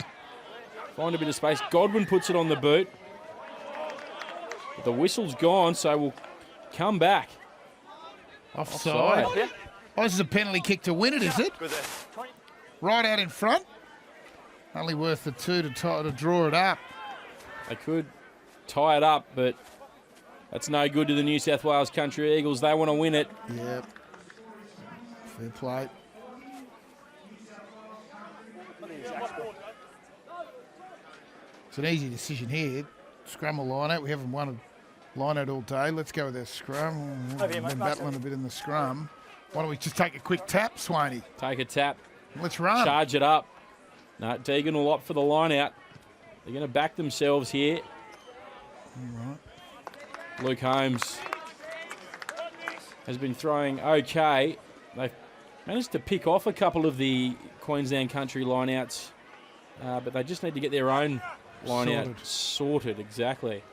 find a bit of space. Godwin puts it on the boot. But the whistle's gone, so we'll come back. Offside. Oh, this is a penalty kick to win it, is it? Good there. Right out in front. Only worth the 2 to draw it up. They could tie it up, but that's no good to the New South Wales Country Eagles. They want to win it. Yep. Fair play. It's an easy decision here. Scrum or line out. We haven't won a line out all day. Let's go with our scrum. We've been battling a bit in the scrum. Why don't we just take a quick tap, Swaney? Take a tap. Let's run. Charge it up. No, Deegan will opt for the line out. They're going to back themselves here. All right. Luke Holmes has been throwing okay. They've managed to pick off a couple of the Queensland Country lineouts, but they just need to get their own lineout sorted. Exactly.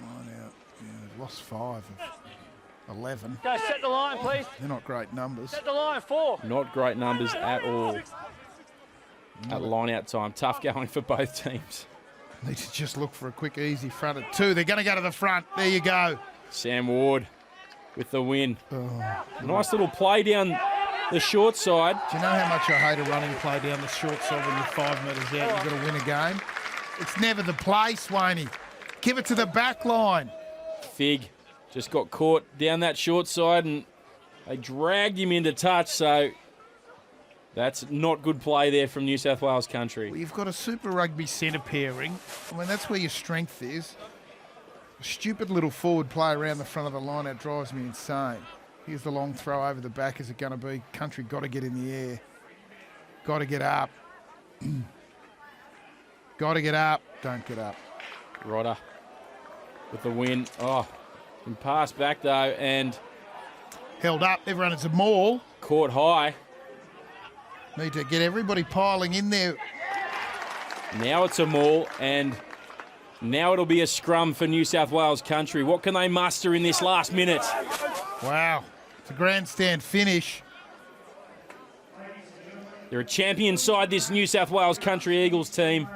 Line out. Yeah, they've lost 5 of 11. Go set the line, please. They're not great numbers. Set the line, 4. Not great numbers at all at lineout time. Tough going for both teams. Need to just look for a quick, easy front at 2. They're going to go to the front. There you go. Sam Ward with the win. Oh, Nice little play down the short side. Do you know how much I hate a running play down the short side when you're 5 metres out? You've got to win a game. It's never the play, Swaney. Give it to the back line. Fig just got caught down that short side and they dragged him into touch, so that's not good play there from New South Wales Country. Well, you've got a Super Rugby centre pairing. I mean, that's where your strength is. A stupid little forward play around the front of the line, that drives me insane. Here's the long throw over the back. Is it going to be? Country got to get in the air. Got to get up. Got to get up. Don't get up. Rodder with the win. Oh, and passed back though and held up. Everyone has a maul. Caught high. Need to get everybody piling in there. Now it's a maul and now it'll be a scrum for New South Wales Country. What can they muster in this last minute? Wow. It's a grandstand finish. They're a champion side, this New South Wales Country Eagles team.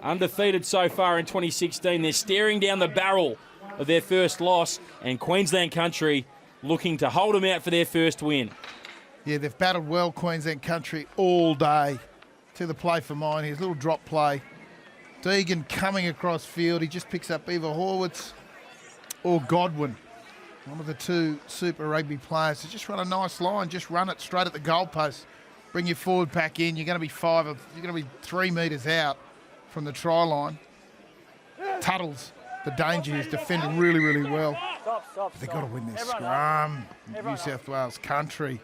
Undefeated so far in 2016. They're staring down the barrel of their first loss, and Queensland Country looking to hold them out for their first win. Yeah, they've battled well, Queensland Country, all day. To the play for mine. Here's a little drop play. Deegan coming across field. He just picks up either Horwitz or Godwin. One of the two Super Rugby players to just run a nice line. Just run it straight at the goalpost. Bring your forward pack in. You're going to be 3 metres out from the try line. Tuttle's the danger. He's defended really, really well. Stop. They've got to win this scrum. New South Wales Country.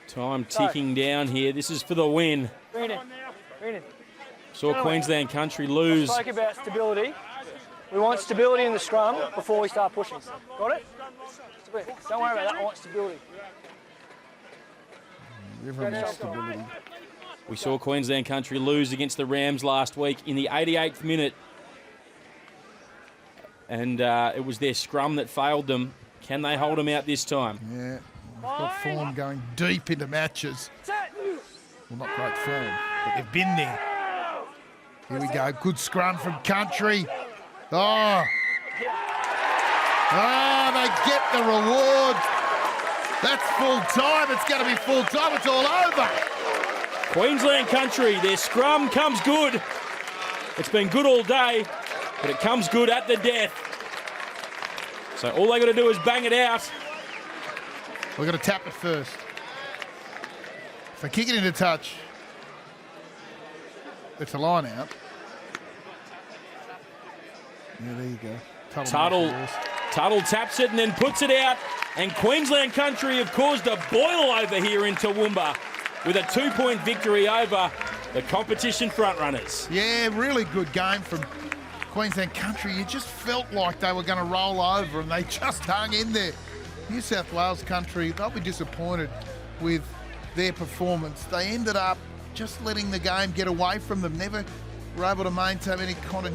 Time ticking down here. This is for the win. Bring it in. Saw Queensland Country lose. Spoke about stability. We want stability in the scrum before we start pushing. Got it? Don't worry about that. I want stability. Everyone wants stability. We saw Queensland Country lose against the Rams last week in the 88th minute. And it was their scrum that failed them. Can they hold them out this time? Yeah. They've got form going deep into matches. Well, not great form, but they've been there. Here we go. Good scrum from Country. Oh, they get the reward. That's full time. It's going to be full time. It's all over. Queensland Country, their scrum comes good. It's been good all day, but it comes good at the death. So all they got to do is bang it out. We've got to tap it first. If they kick it into touch, it's a line out. Yeah, there you go. Tuttle taps it and then puts it out. And Queensland Country have caused a boil over here in Toowoomba with a 2-point victory over the competition frontrunners. Yeah, really good game from Queensland Country. You just felt like they were going to roll over and they just hung in there. New South Wales Country, they'll be disappointed with their performance. They ended up just letting the game get away from them. Never were able to maintain any continuity.